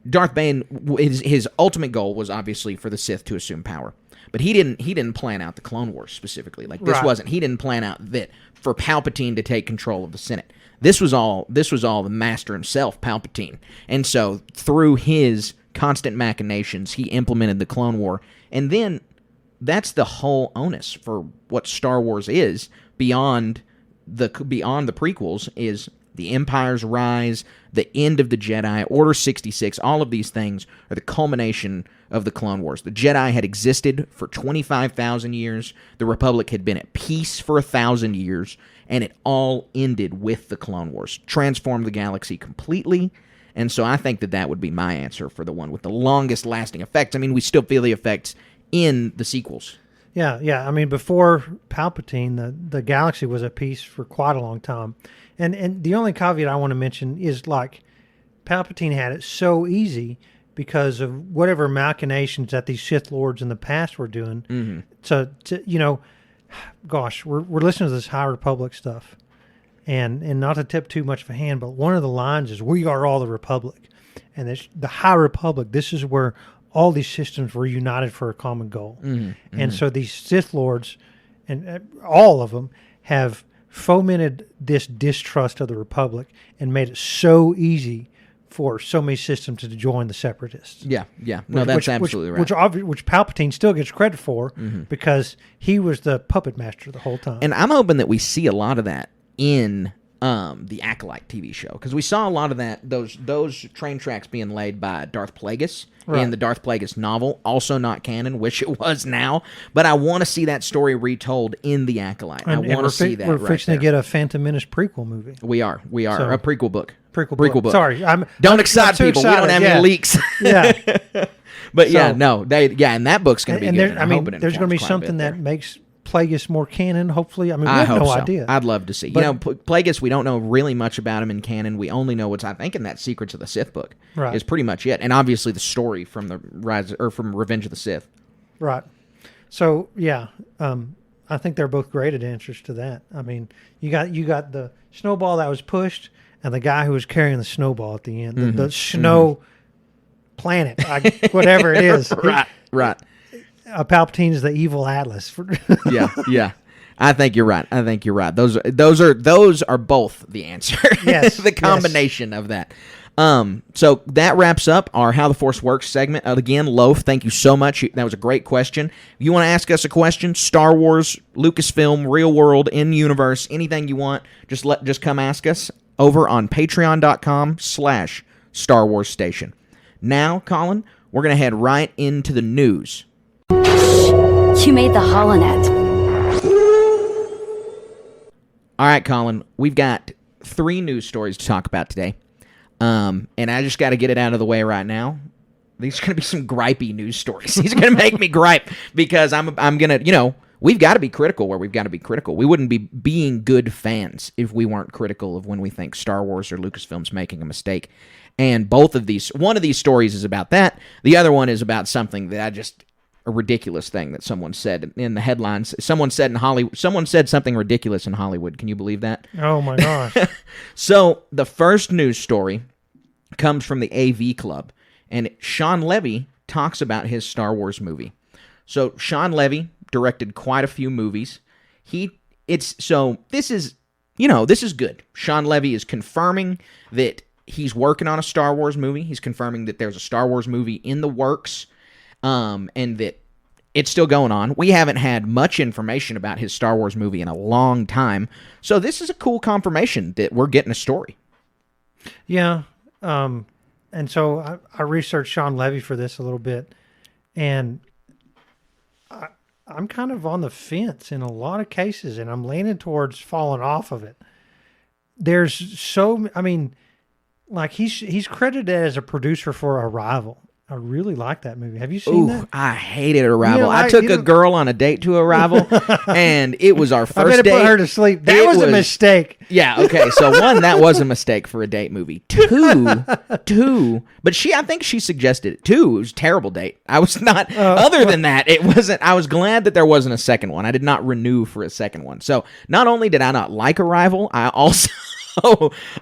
Darth Bane, his ultimate goal was obviously for the Sith to assume power. But he didn't plan out the Clone Wars specifically. Like this wasn't. He didn't plan out that for Palpatine to take control of the Senate. This was all the master himself, Palpatine. And so through his constant machinations, he implemented the Clone War. And then that's the whole onus for what Star Wars is beyond the prequels is the Empire's rise, the end of the Jedi, Order 66, all of these things are the culmination of the Clone Wars. The Jedi had existed for 25,000 years. The Republic had been at peace for 1,000 years. And it all ended with the Clone Wars. Transformed the galaxy completely. And so I think that would be my answer for the one with the longest lasting effects. I mean, we still feel the effects in the sequels. Yeah. I mean, before Palpatine, the galaxy was at peace for quite a long time. And the only caveat I want to mention is, like, Palpatine had it so easy because of whatever machinations that these Sith Lords in the past were doing. So, you know, gosh, we're listening to this High Republic stuff. And not to tip too much of a hand, but one of the lines is, "We are all the Republic." And the High Republic, this is where all these systems were united for a common goal. And so these Sith Lords, and all of them, have fomented this distrust of the Republic and made it so easy for so many systems to join the Separatists. Yeah. No, that's absolutely right. Which Palpatine still gets credit for because he was the puppet master the whole time. And I'm hoping that we see a lot of that in the Acolyte TV show, because we saw a lot of that, those train tracks being laid by Darth Plagueis in the Darth Plagueis novel, also not canon, wish it was now, but I want to see that story retold in the Acolyte. I want to see that. We're fixing to get a Phantom Menace prequel movie. We are so, a prequel book. Prequel book. Sorry, don't excite people. Excited. We don't have any leaks. Yeah, but and that book's going to be good. There's going to be something that makes Plagueis more canon, hopefully. I mean, we have no idea. I'd love to see. But, Plagueis, we don't know really much about him in canon. We only know what's, I think, in that Secrets of the Sith book is pretty much it. And obviously the story from from Revenge of the Sith. Right. So, yeah, I think they're both great at answers to that. I mean, you got the snowball that was pushed and the guy who was carrying the snowball at the end. The snow planet, whatever it is. Right. Palpatine's the evil Atlas. Yeah. I think you're right. Those are both the answer. Yes. The combination of that. So that wraps up our How the Force Works segment. Again, Loaf, thank you so much. That was a great question. If you want to ask us a question, Star Wars, Lucasfilm, real world, in-universe, anything you want, just come ask us over on patreon.com/Star Wars Station. Now, Colin, we're going to head right into the news. You made the HoloNet. All right, Colin, we've got 3 news stories to talk about today. And I just got to get it out of the way right now. These are going to be some gripey news stories. These are going to make me gripe because I'm going to, we've got to be critical where we've got to be critical. We wouldn't be being good fans if we weren't critical of when we think Star Wars or Lucasfilm's making a mistake. And one of these stories is about that. The other one is about something that a ridiculous thing that someone said in the headlines. Someone said in Hollywood. Someone said something ridiculous in Hollywood. Can you believe that? Oh my gosh! So the first news story comes from the AV Club, and Sean Levy talks about his Star Wars movie. So Sean Levy directed quite a few movies. This is good. Sean Levy is confirming that he's working on a Star Wars movie. He's confirming that there's a Star Wars movie in the works. And that it's still going on. We haven't had much information about his Star Wars movie in a long time, so this is a cool confirmation that we're getting a story. Yeah, and so I researched Sean Levy for this a little bit, and I'm kind of on the fence in a lot of cases, and I'm leaning towards falling off of it. He's credited as a producer for Arrival. I really like that movie. Have you seen that? I hated Arrival. Yeah, I took a girl on a date to Arrival, and it was our I first better date. put her to sleep. That was a mistake. Yeah, okay. So one, that was a mistake for a date movie. Two, but I think she suggested it. Two, it was a terrible date. I was not, other than that, it wasn't, I was glad that there wasn't a second one. I did not renew for a second one. So not only did I not like Arrival, I also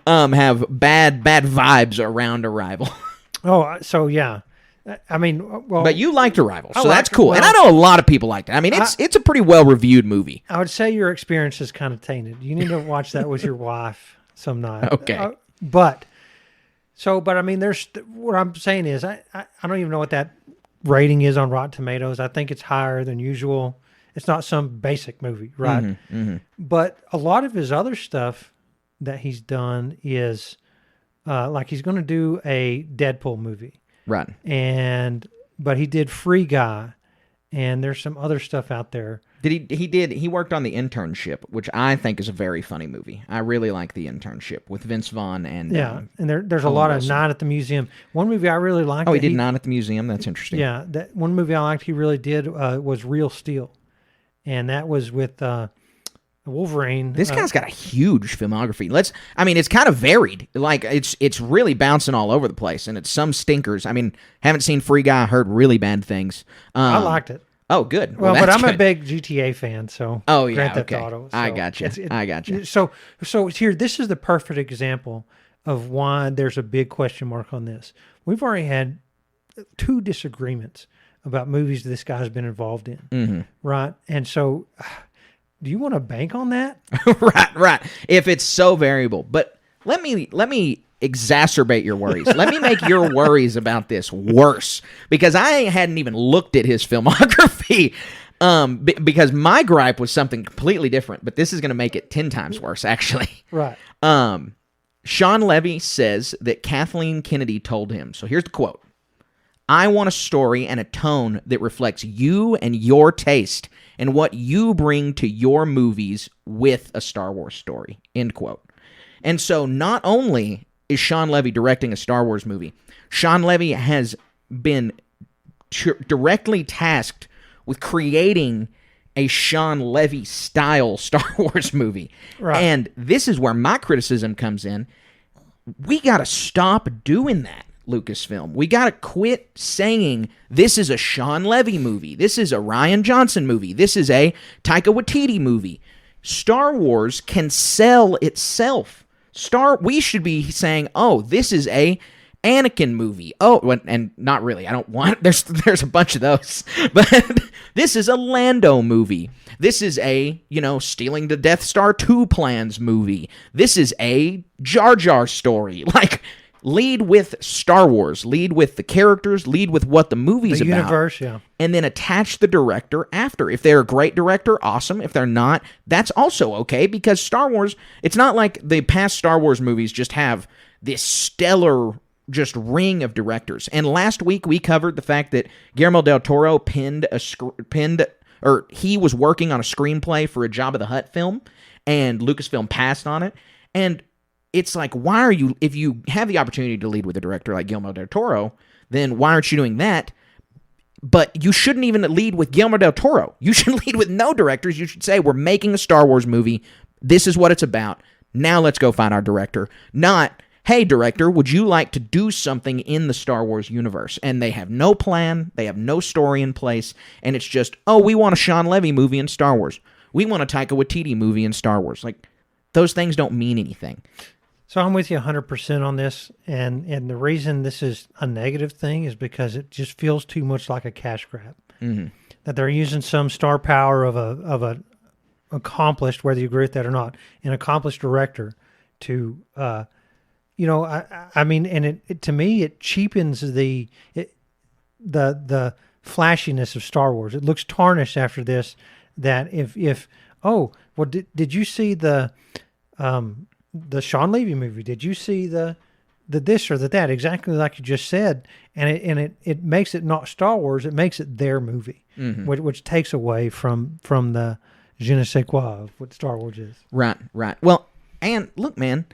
have bad vibes around Arrival. Oh, so yeah. I mean, well, but you liked Arrival, so I that's liked it. cool. Well, and I know a lot of people liked it. I mean, it's a pretty well-reviewed movie. I would say your experience is kind of tainted. You need to watch that with your wife some night. Okay. But I mean, what I'm saying is, I don't even know what that rating is on Rotten Tomatoes. I think it's higher than usual. It's not some basic movie, right? Mm-hmm. But a lot of his other stuff that he's done is, like he's going to do a Deadpool movie. Right. But he did Free Guy, and there's some other stuff out there. He worked on The Internship, which I think is a very funny movie. I really like The Internship with Vince Vaughn and and there's a Owen lot Wilson. of Night at the Museum. One movie I really liked. Oh, he did Night at the Museum. That's interesting. Yeah, that one movie I liked he really did was Real Steel, and that was with Wolverine. This guy's got a huge filmography. It's kind of varied. Like it's really bouncing all over the place, and it's some stinkers. I mean, haven't seen Free Guy, heard really bad things. I liked it. Oh, good. Well, but I'm good. a big GTA fan, so oh yeah, Grand Theft okay. Auto. So I got you. I got you. So here, this is the perfect example of why there's a big question mark on this. We've already had 2 disagreements about movies this guy's been involved in, right? And so, do you want to bank on that? Right. If it's so variable, but let me exacerbate your worries. Let me make your worries about this worse, because I hadn't even looked at his filmography. Because my gripe was something completely different, but this is going to make it 10 times worse, actually. Right. Sean Levy says that Kathleen Kennedy told him. So here's the quote: "I want a story and a tone that reflects you and your taste and what you bring to your movies with a Star Wars story." End quote. And so not only is Sean Levy directing a Star Wars movie, Sean Levy has been directly tasked with creating a Sean Levy style Star Wars movie. Right. And this is where my criticism comes in. We got to stop doing that, Lucasfilm. We got to quit saying this is a Sean Levy movie. This is a Rian Johnson movie. This is a Taika Waititi movie. Star Wars can sell itself. We should be saying, oh, this is a Anakin movie. Oh, and not really. I don't want. There's a bunch of those, but this is a Lando movie. This is a stealing the Death Star 2 plans movie. This is a Jar Jar story. Like, lead with Star Wars. Lead with the characters. Lead with what the movie's the about. Universe, yeah. And then attach the director after. If they're a great director, awesome. If they're not, that's also okay, because Star Wars. It's not like the past Star Wars movies just have this stellar ring of directors. And last week we covered the fact that Guillermo del Toro he was working on a screenplay for a Jabba the Hutt film, and Lucasfilm passed on it. And it's like, if you have the opportunity to lead with a director like Guillermo del Toro, then why aren't you doing that? But you shouldn't even lead with Guillermo del Toro. You should lead with no directors. You should say, we're making a Star Wars movie. This is what it's about. Now let's go find our director. Not, hey, director, would you like to do something in the Star Wars universe? And they have no plan. They have no story in place. And it's just, oh, we want a Sean Levy movie in Star Wars. We want a Taika Waititi movie in Star Wars. Like, those things don't mean anything. So I'm with you 100% on this, and the reason this is a negative thing is because it just feels too much like a cash grab. Mm-hmm. That they're using some star power of a accomplished, whether you agree with that or not, an accomplished director to, I mean, and it to me it cheapens the flashiness of Star Wars. It looks tarnished after this. That did you see the Sean Levy movie? Did you see the this or that? Exactly like you just said, and it makes it not Star Wars. It makes it their movie, which takes away from the je ne sais quoi of what Star Wars is. Right. Well, and look, man,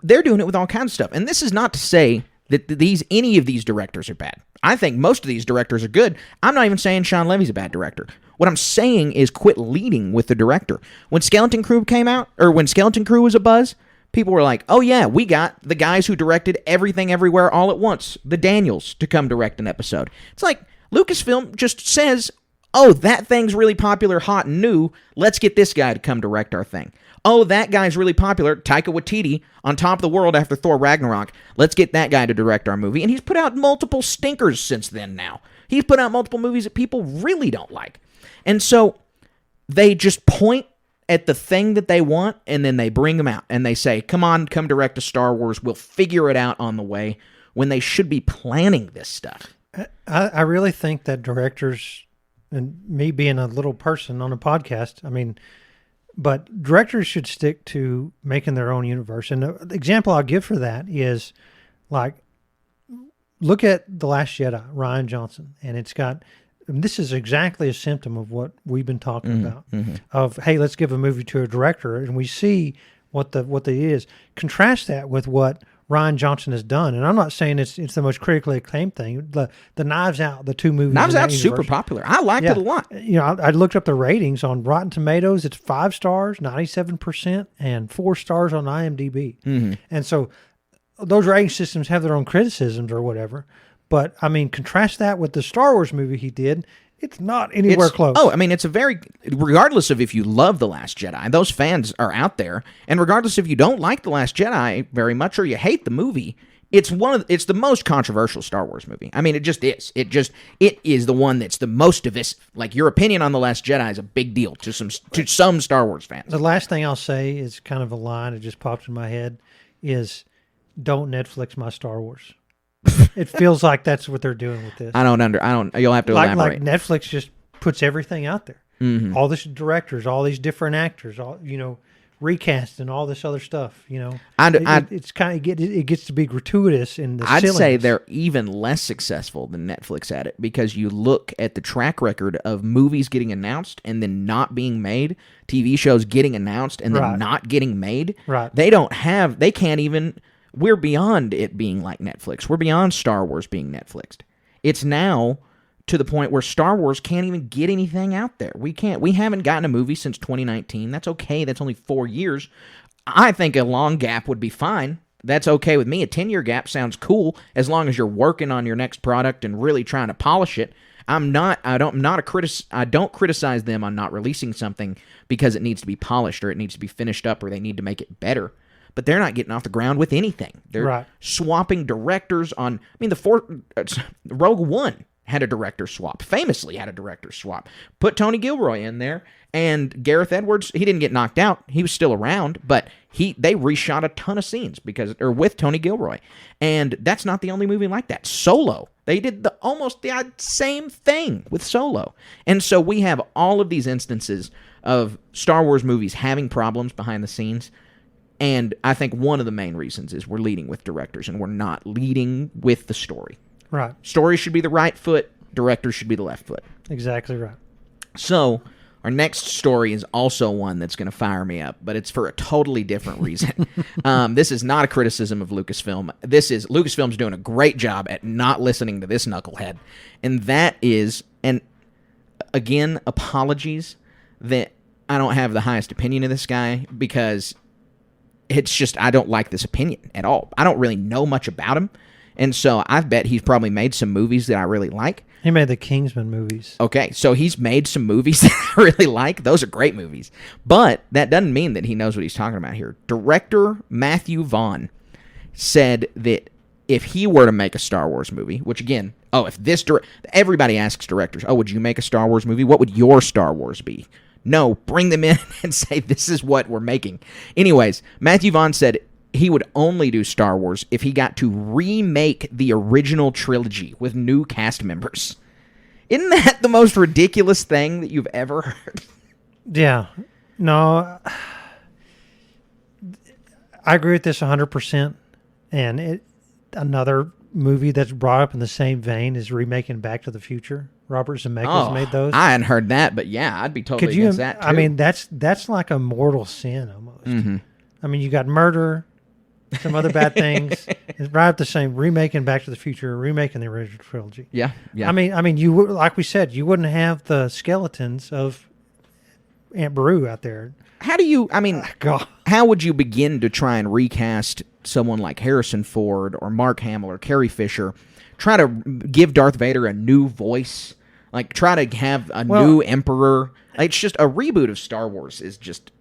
they're doing it with all kinds of stuff. And this is not to say that any of these directors are bad. I think most of these directors are good. I'm not even saying Sean Levy's a bad director. What I'm saying is quit leading with the director. When Skeleton Crew came out, or when Skeleton Crew was a buzz, people were like, oh yeah, we got the guys who directed Everything Everywhere All at Once, the Daniels, to come direct an episode. It's like Lucasfilm just says, oh, that thing's really popular, hot and new, let's get this guy to come direct our thing. Oh, that guy's really popular, Taika Waititi, on top of the world after Thor Ragnarok, let's get that guy to direct our movie. And he's put out multiple stinkers since then now. He's put out multiple movies that people really don't like. And so they just point at the thing that they want, and then they bring them out, and they say, come on, come direct a Star Wars, we'll figure it out on the way, when they should be planning this stuff. I really think that directors, and me being a little person on a podcast, I mean, but directors should stick to making their own universe. And the example I'll give for that is, like, look at The Last Jedi, Rian Johnson, and it's got... This is exactly a symptom of what we've been talking about. Of, hey, let's give a movie to a director, and we see what the is. Contrast that with what Rian Johnson has done, and I'm not saying it's the most critically acclaimed thing. The Knives Out, the two movies. Knives Out's super popular. I liked it a lot. You know, I looked up the ratings on Rotten Tomatoes. It's 5 stars, 97%, and 4 stars on IMDb. And so those rating systems have their own criticisms or whatever. But, I mean, contrast that with the Star Wars movie he did. It's not anywhere close. Oh, I mean, it's a very... Regardless of if you love The Last Jedi, those fans are out there. And regardless if you don't like The Last Jedi very much or you hate the movie, it's it's the most controversial Star Wars movie. I mean, it just is. It is the one that's the most divisive. Like, your opinion on The Last Jedi is a big deal to some Star Wars fans. The last thing I'll say is kind of a line that just popped in my head is, don't Netflix my Star Wars. It feels like that's what they're doing with this. You'll have to elaborate. Like Netflix just puts everything out there. All these directors, all these different actors, all, you know, recast and all this other stuff, you know. It's kind of it gets to be gratuitous in the I'd silliness. say they're even less successful than Netflix at it, because you look at the track record of movies getting announced and then not being made, TV shows getting announced and then not getting made. Right. They can't even... We're beyond it being like Netflix. We're beyond Star Wars being Netflixed. It's now to the point where Star Wars can't even get anything out there. We haven't gotten a movie since 2019. That's okay. That's only 4 years. I think a long gap would be fine. That's okay with me. A 10-year gap sounds cool as long as you're working on your next product and really trying to polish it. I don't criticize them on not releasing something because it needs to be polished or it needs to be finished up or they need to make it better. But they're not getting off the ground with anything. They're swapping directors on... I mean, Rogue One had a director swap. Famously had a director swap. Put Tony Gilroy in there, and Gareth Edwards, he didn't get knocked out. He was still around, but they reshot a ton of scenes with Tony Gilroy. And that's not the only movie like that. Solo. They did almost the same thing with Solo. And so we have all of these instances of Star Wars movies having problems behind the scenes. And I think one of the main reasons is we're leading with directors and we're not leading with the story. Right. Story should be the right foot. Directors should be the left foot. Exactly right. So our next story is also one that's going to fire me up, but it's for a totally different reason. This is not a criticism of Lucasfilm. Lucasfilm's doing a great job at not listening to this knucklehead. And that is, and again, apologies that I don't have the highest opinion of this guy, because... it's just, I don't like this opinion at all. I don't really know much about him. And so I bet he's probably made some movies that I really like. He made the Kingsman movies. Okay, so he's made some movies that I really like. Those are great movies. But that doesn't mean that he knows what he's talking about here. Director Matthew Vaughn said that if he were to make a Star Wars movie, which again, everybody asks directors, would you make a Star Wars movie? What would your Star Wars be? No, bring them in and say, this is what we're making. Anyways, Matthew Vaughn said he would only do Star Wars if he got to remake the original trilogy with new cast members. Isn't that the most ridiculous thing that you've ever heard? Yeah. No, I agree with this 100%. And another movie that's brought up in the same vein is remaking Back to the Future. Robert Zemeckis made those. I hadn't heard that, but yeah, I'd be totally against that too. I mean, that's like a mortal sin almost. I mean, you got murder, some other bad things. It's right up the same, remaking Back to the Future, remaking the original trilogy. Yeah. I mean, you would, like we said, you wouldn't have the skeletons of Aunt Beru out there. How do you, God. how would you begin to try and recast someone like Harrison Ford or Mark Hamill or Carrie Fisher? Try to give Darth Vader a new voice. Like, try to have a new emperor. Like, it's just a reboot of Star Wars is just,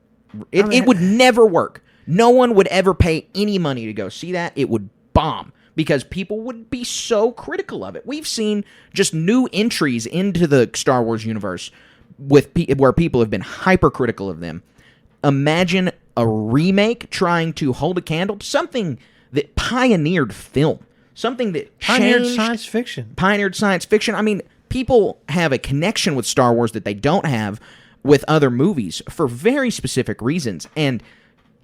it would never work. No one would ever pay any money to go see that. It would bomb because people would be so critical of it. We've seen just new entries into the Star Wars universe where people have been hypercritical of them. Imagine a remake trying to hold a candle to something that pioneered film, something that Pioneered changed, science fiction. Pioneered science fiction. I mean, people have a connection with Star Wars that they don't have with other movies for very specific reasons, and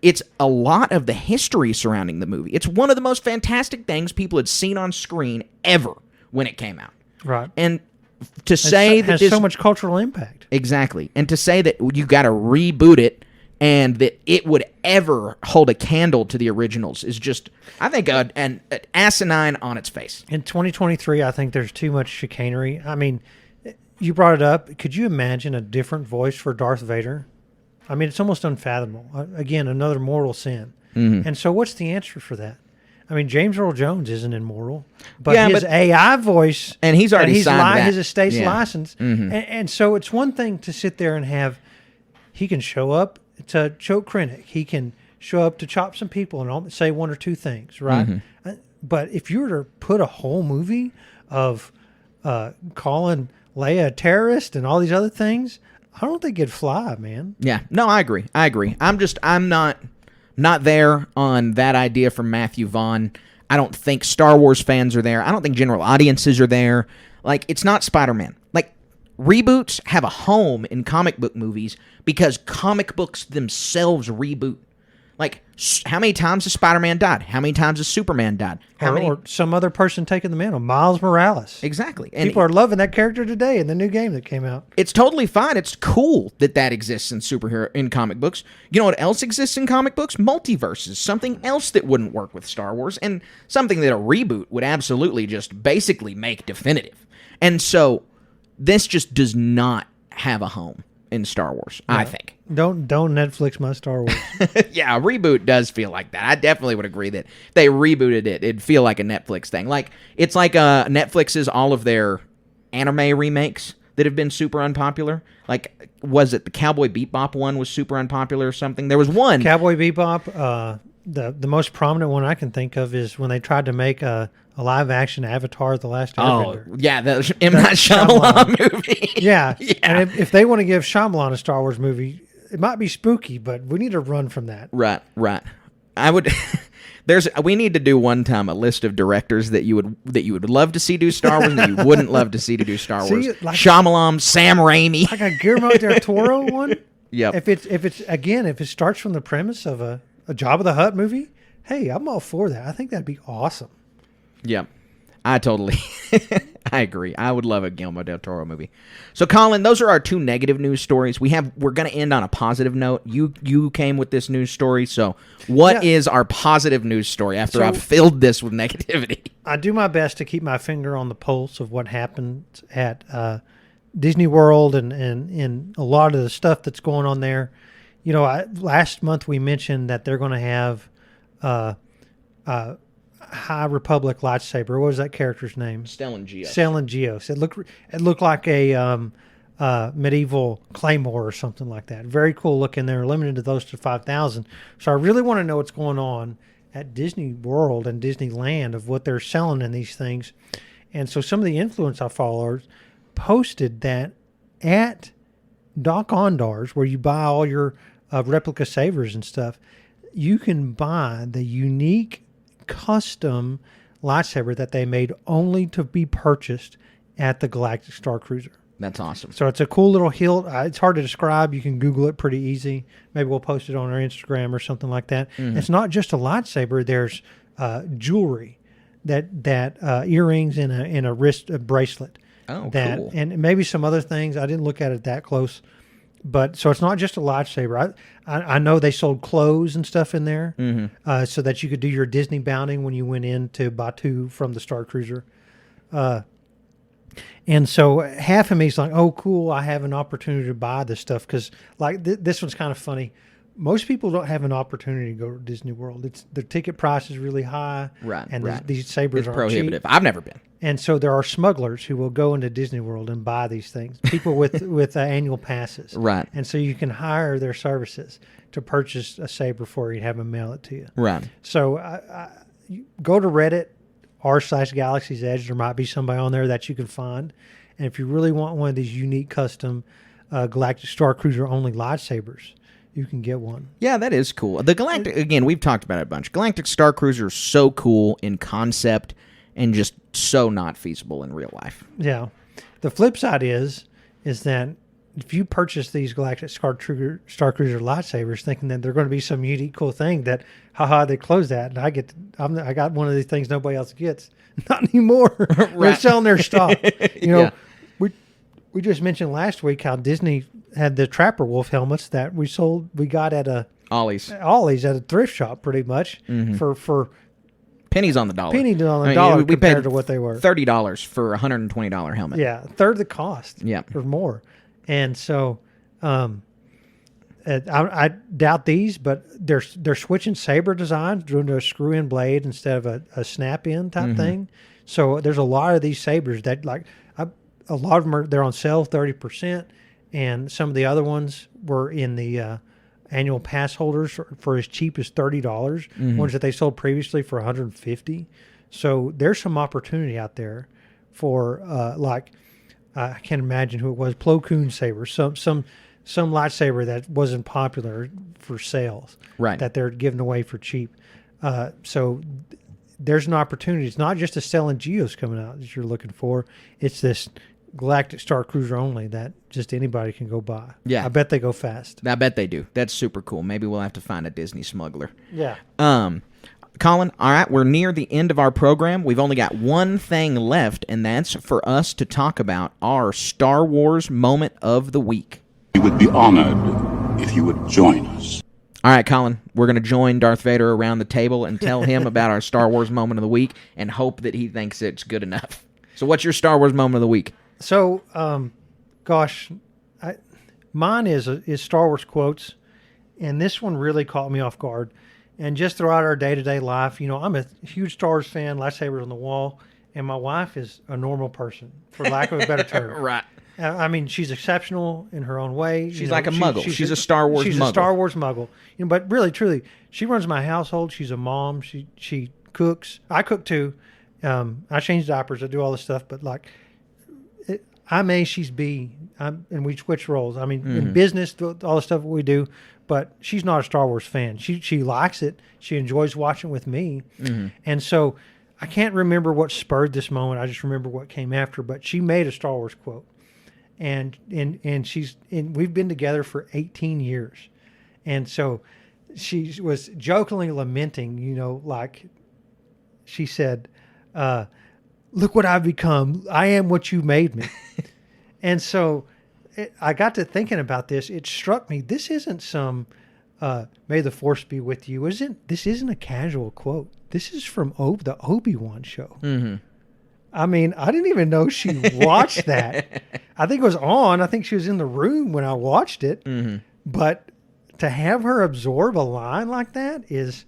it's a lot of the history surrounding the movie. It's one of the most fantastic things people had seen on screen ever when it came out. Right. And to say that has this, so much cultural impact. Exactly. And to say that you got to reboot it and that it would ever hold a candle to the originals is just, I think, an asinine on its face. In 2023, I think there's too much chicanery. I mean, you brought it up. Could you imagine a different voice for Darth Vader? I mean, it's almost unfathomable. Again, another mortal sin. Mm-hmm. And so what's the answer for that? I mean, James Earl Jones isn't immortal, but his AI voice... And he's already signed that. His estate's licensed. Mm-hmm. And so it's one thing to sit there and have... He can show up to choke Krennic. He can show up to chop some people and say one or two things, right? Mm-hmm. But if you were to put a whole movie of calling Leia a terrorist and all these other things, I don't think it'd fly, man. Yeah. No, I agree. I'm not there on that idea from Matthew Vaughn. I don't think Star Wars fans are there. I don't think general audiences are there. Like, it's not Spider-Man. Like, reboots have a home in comic book movies because comic books themselves reboot. Like, how many times has Spider-Man died? How many times has Superman died? Or some other person taking the mantle. Miles Morales. Exactly. And people are loving that character today in the new game that came out. It's totally fine. It's cool that exists in comic books. You know what else exists in comic books? Multiverses. Something else that wouldn't work with Star Wars, and something that a reboot would absolutely just basically make definitive. And so this just does not have a home in Star Wars, I think. Don't Netflix my Star Wars. Yeah, a reboot does feel like that. I definitely would agree that if they rebooted it, it'd feel like a Netflix thing. Like, it's like Netflix's all of their anime remakes that have been super unpopular. Like, was it the Cowboy Bebop one was super unpopular or something? There was one. Cowboy Bebop, the most prominent one I can think of is when they tried to make a live-action Avatar: The Last Airbender. Oh, yeah, the M. Night Shyamalan movie. Yeah. And if they want to give Shyamalan a Star Wars movie, it might be spooky, but we need to run from that. Right. I would. We need to do one time a list of directors that you would love to see do Star Wars and that you wouldn't love to see to do Star Wars. Like, Shyamalan, Sam Raimi, like a Guillermo del Toro one. Yep. If it starts from the premise of a Jabba the Hutt movie, hey, I'm all for that. I think that'd be awesome. Yep. I agree. I would love a Guillermo del Toro movie. So, Colin, those are our two negative news stories. We're going to end on a positive note. You came with this news story. So, what is our positive news story after I've filled this with negativity? I do my best to keep my finger on the pulse of what happened at Disney World and a lot of the stuff that's going on there. You know, last month we mentioned that they're going to have High Republic lightsaber. What was that character's name? Stellan Geos. It looked like a medieval claymore or something like that. Very cool looking. They're limited to those to 5,000. So I really want to know what's going on at Disney World and Disneyland of what they're selling in these things. And so some of the influence followers posted that at Doc Ondars, where you buy all your replica sabers and stuff, you can buy the unique custom lightsaber that they made only to be purchased at the Galactic Star Cruiser. That's awesome. So it's a cool little hilt. It's hard to describe. You can Google it pretty easy. Maybe we'll post it on our Instagram or something like that. Mm-hmm. It's not just a lightsaber. There's jewelry, that earrings and a wrist bracelet. Oh, cool. And maybe some other things. I didn't look at it that close. But so it's not just a lightsaber. I know they sold clothes and stuff in there, so that you could do your Disney bounding when you went into Batuu from the Star Cruiser. And so half of me is like, oh, cool, I have an opportunity to buy this stuff. Because like this one's kind of funny. Most people don't have an opportunity to go to Disney World. The ticket price is really high. Right, and right. These sabers It's are prohibitive. cheap. I've never been. And so there are smugglers who will go into Disney World and buy these things. People with annual passes. Right. And so you can hire their services to purchase a saber for you and have them mail it to you. Right. So you go to Reddit r/Galaxy's Edge. There might be somebody on there that you can find. And if you really want one of these unique custom Galactic Star Cruiser only lightsabers, you can get one. Yeah, that is cool. The Galactic, again, we've talked about it a bunch. Galactic Star Cruiser is so cool in concept and just so not feasible in real life. Yeah. The flip side is that if you purchase these Galactic Star Cruiser lightsabers thinking that they're going to be some unique, cool thing that, haha, they closed that, and I got one of these things nobody else gets. Not anymore. They're selling their stock. Yeah. We just mentioned last week how Disney had the Trapper Wolf helmets that we got at Ollie's at a thrift shop, pretty much for pennies on the dollar. Dollar we compared paid to what they were. $30 for a $120 helmet. Yeah, third the cost. Yeah, or more. And so, I doubt these, but they're switching saber designs, doing a screw-in blade instead of a snap-in type thing. So there's a lot of these sabers that a lot of them they're on sale 30%, and some of the other ones were in the annual pass holders for as cheap as $30. Ones that they sold previously for $150. So there's some opportunity out there for I can't imagine who it was. Plo Koon saber, some lightsaber that wasn't popular for sales, right? That they're giving away for cheap. So there's an opportunity. It's not just a Stellan Geos coming out that you're looking for. It's this Galactic Star Cruiser only that just anybody can go buy. Yeah, I bet they go fast. I bet they do. That's super cool. Maybe we'll have to find a Disney smuggler. Yeah. Colin, all right, we're near the end of our program. We've only got one thing left, and that's for us to talk about our Star Wars moment of the week. We would be honored if you would join us. All right, Colin, we're going to join Darth Vader around the table and tell him about our Star Wars moment of the week and hope that he thinks it's good enough. So what's your Star Wars moment of the week? So, mine is Star Wars quotes, and this one really caught me off guard. And just throughout our day-to-day life, I'm a huge Star Wars fan, lightsabers on the wall, and my wife is a normal person, for lack of a better term. Right. I mean, she's exceptional in her own way. She's like a muggle. She's a Star Wars muggle. She's a Star Wars muggle. But really, truly, she runs my household. She's a mom. She cooks. I cook too. I change diapers. I do all this stuff. But I'm A, she's B, and we switch roles. I mean, in business, all the stuff we do. But she's not a Star Wars fan. She likes it. She enjoys watching with me. And so I can't remember what spurred this moment. I just remember what came after. But she made a Star Wars quote. And we've been together for 18 years. And so she was jokingly lamenting, like she said, look what I've become. I am what you made me. And so I got to thinking about this. It struck me. This isn't some "May the Force be with you." This isn't a casual quote. This is from the Obi-Wan show. I mean, I didn't even know she watched that. I think it was on. I think she was in the room when I watched it. But to have her absorb a line like that is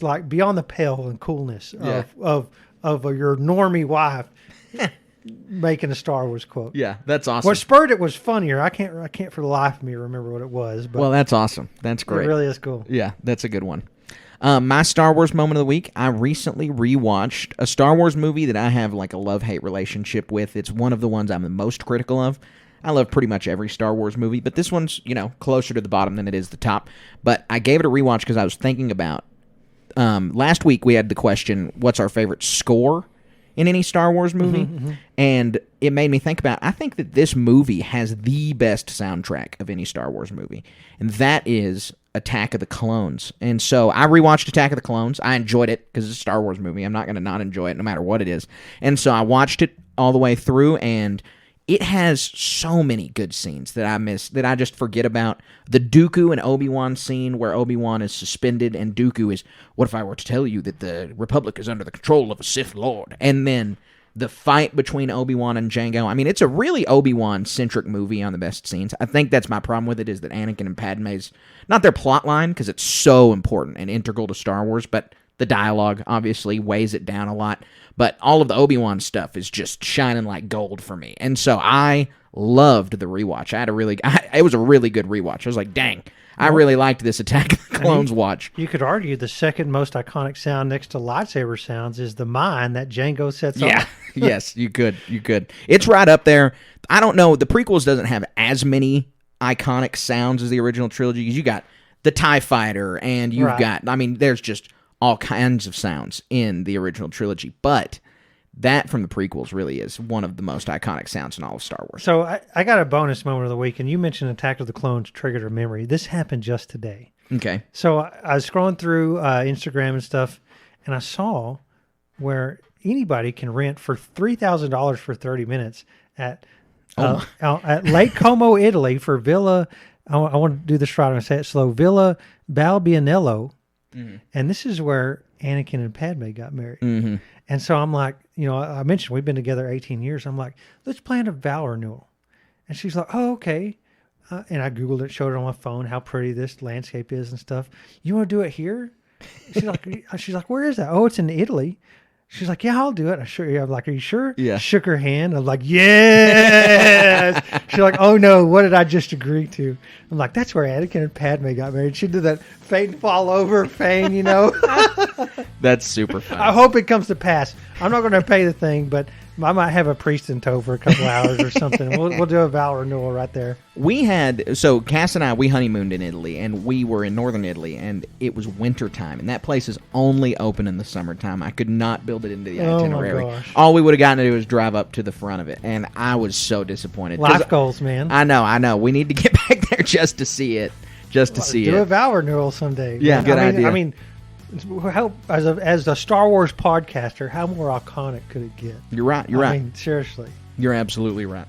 like beyond the pale and coolness of your normie wife. Making a Star Wars quote. Yeah, that's awesome. What spurred it was funnier. I can't for the life of me remember what it was. But well, that's awesome. That's great. It really is cool. Yeah, that's a good one. My Star Wars moment of the week, I recently rewatched a Star Wars movie that I have like a love-hate relationship with. It's one of the ones I'm the most critical of. I love pretty much every Star Wars movie, but this one's, closer to the bottom than it is the top. But I gave it a rewatch because I was thinking about, last week we had the question, what's our favorite score in any Star Wars movie? And it made me think about, I think that this movie has the best soundtrack of any Star Wars movie, and that is Attack of the Clones. And so I rewatched Attack of the Clones. I enjoyed it because it's a Star Wars movie. I'm not going to not enjoy it no matter what it is. And so I watched it all the way through, and it has so many good scenes that I miss, that I just forget about. The Dooku and Obi-Wan scene where Obi-Wan is suspended and Dooku is, what if I were to tell you that the Republic is under the control of a Sith Lord? And then the fight between Obi-Wan and Jango. I mean, it's a really Obi-Wan-centric movie on the best scenes. I think that's my problem with it, is that Anakin and Padme's, not their plot line, because it's so important and integral to Star Wars, but the dialogue obviously weighs it down a lot. But all of the Obi-Wan stuff is just shining like gold for me. And so I loved the rewatch. It was a really good rewatch. I was like, dang, I really liked this Attack of the Clones watch. You could argue the second most iconic sound next to lightsaber sounds is the mine that Jango sets Yeah, off. yes, you could. It's right up there. I don't know, the prequels doesn't have as many iconic sounds as the original trilogy, because you got the TIE Fighter, and you've got, I mean, there's just all kinds of sounds in the original trilogy, but that from the prequels really is one of the most iconic sounds in all of Star Wars. So I got a bonus moment of the week, and you mentioned Attack of the Clones triggered a memory. This happened just today. Okay. So I was scrolling through Instagram and stuff, and I saw where anybody can rent for $3,000 for 30 minutes at Lake Como, Italy, for Villa. I want to do this right. I'm going to say it slow. Villa Balbianello. Mm-hmm. And this is where Anakin and Padme got married. Mm-hmm. And so I'm like, I mentioned we've been together 18 years. I'm like, let's plan a vow renewal. And she's like, oh, okay. And I Googled it, showed it on my phone, how pretty this landscape is and stuff. You want to do it here? She's like, where is that? Oh, it's in Italy. She's like, yeah, I'll do it. I'm like, are you sure? Yeah. Shook her hand. I'm like, yes. She's like, oh no, what did I just agree to? I'm like, that's where Anakin and Padme got married. She did that faint fall over feign, That's super fun. I hope it comes to pass. I'm not going to pay the thing, but I might have a priest in tow for a couple hours or something. We'll do a vow renewal right there. Cass and I, we honeymooned in Italy, and we were in northern Italy, and it was winter time, and that place is only open in the summertime. I could not build it into the itinerary. My gosh. All we would have gotten to do was drive up to the front of it, and I was so disappointed. Life goals, man. I know. We need to get back there just to see it. Do a vow renewal someday. Yeah, good idea. I mean, how, as a Star Wars podcaster, how more iconic could it get? You're right. I mean, seriously. You're absolutely right.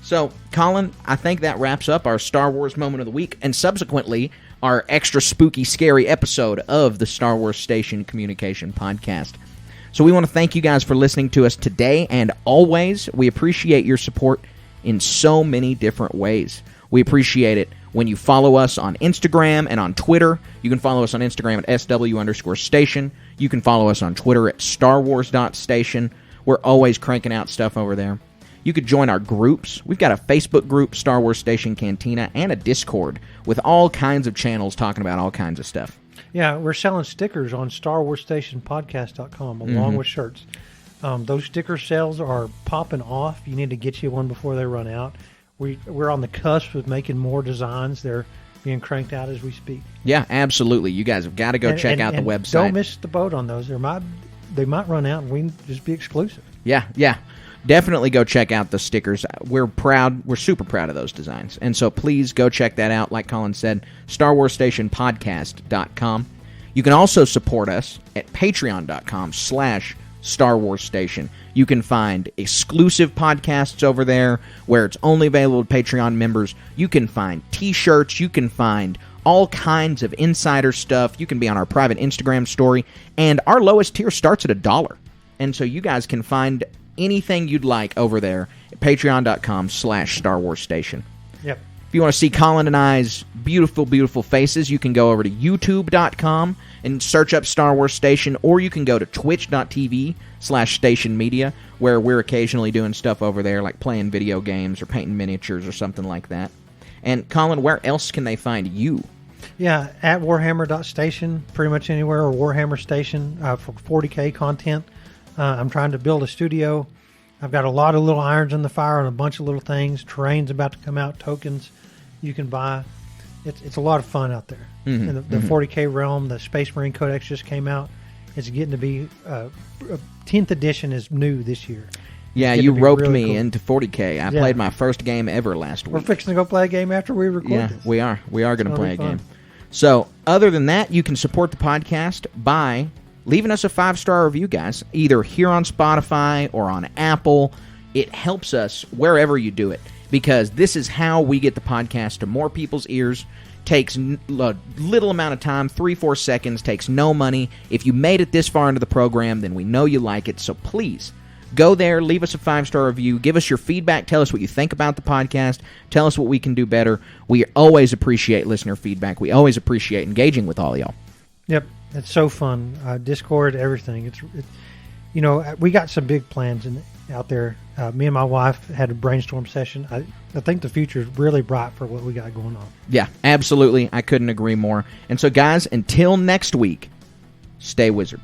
So, Colin, I think that wraps up our Star Wars moment of the week, and subsequently our extra spooky, scary episode of the Star Wars Station Communication Podcast. So we want to thank you guys for listening to us today, and always, we appreciate your support in so many different ways. We appreciate it when you follow us on Instagram and on Twitter. You can follow us on Instagram at SW_station. You can follow us on Twitter at StarWars.station. We're always cranking out stuff over there. You could join our groups. We've got a Facebook group, Star Wars Station Cantina, and a Discord with all kinds of channels talking about all kinds of stuff. Yeah, we're selling stickers on StarWarsStationPodcast.com along with shirts. Those sticker sales are popping off. You need to get you one before they run out. We're on the cusp of making more designs. They're being cranked out as we speak. Yeah, absolutely. You guys have got to go check out the website. Don't miss the boat on those. They might run out and we can just be exclusive. Yeah. Definitely go check out the stickers. We're proud. We're super proud of those designs. And so please go check that out. Like Colin said, StarWarsStationPodcast.com. You can also support us at Patreon.com/Star Wars Station. You can find exclusive podcasts over there where it's only available to Patreon members. You can find t-shirts. You can find all kinds of insider stuff. You can be on our private Instagram story. And our lowest tier starts at $1. And so you guys can find anything you'd like over there at Patreon.com/Star Wars Station. Yep. If you want to see Colin and I's beautiful, beautiful faces, you can go over to YouTube.com and search up Star Wars Station, or you can go to Twitch.tv/Station Media, where we're occasionally doing stuff over there, like playing video games or painting miniatures or something like that. And Colin, where else can they find you? Yeah, at Warhammer.station, pretty much anywhere, or Warhammer Station for 40K content. I'm trying to build a studio. I've got a lot of little irons in the fire on a bunch of little things. Terrain's about to come out. Tokens you can buy. It's a lot of fun out there. Mm-hmm. In the 40K realm, the Space Marine Codex just came out. It's getting to be 10th edition is new this year. Yeah, you roped really me into 40K. I played my first game ever last week. We're fixing to go play a game after we record this. Yeah, we are. We are going to play a game. So, other than that, you can support the podcast by leaving us a 5-star review, guys, either here on Spotify or on Apple. it helps us wherever you do it, because this is how we get the podcast to more people's ears. Takes a little amount of time, 3-4 seconds, takes no money. If you made it this far into the program, then we know you like it. So please go there, leave us a 5-star review, give us your feedback, tell us what you think about the podcast, tell us what we can do better. We always appreciate listener feedback. We always appreciate engaging with all y'all. Yep, it's so fun. Discord, everything. It's you know, we got some big plans out there. Me and my wife had a brainstorm session. I think the future is really bright for what we got going on. Yeah, absolutely. I couldn't agree more. And so, guys, until next week, stay wizard.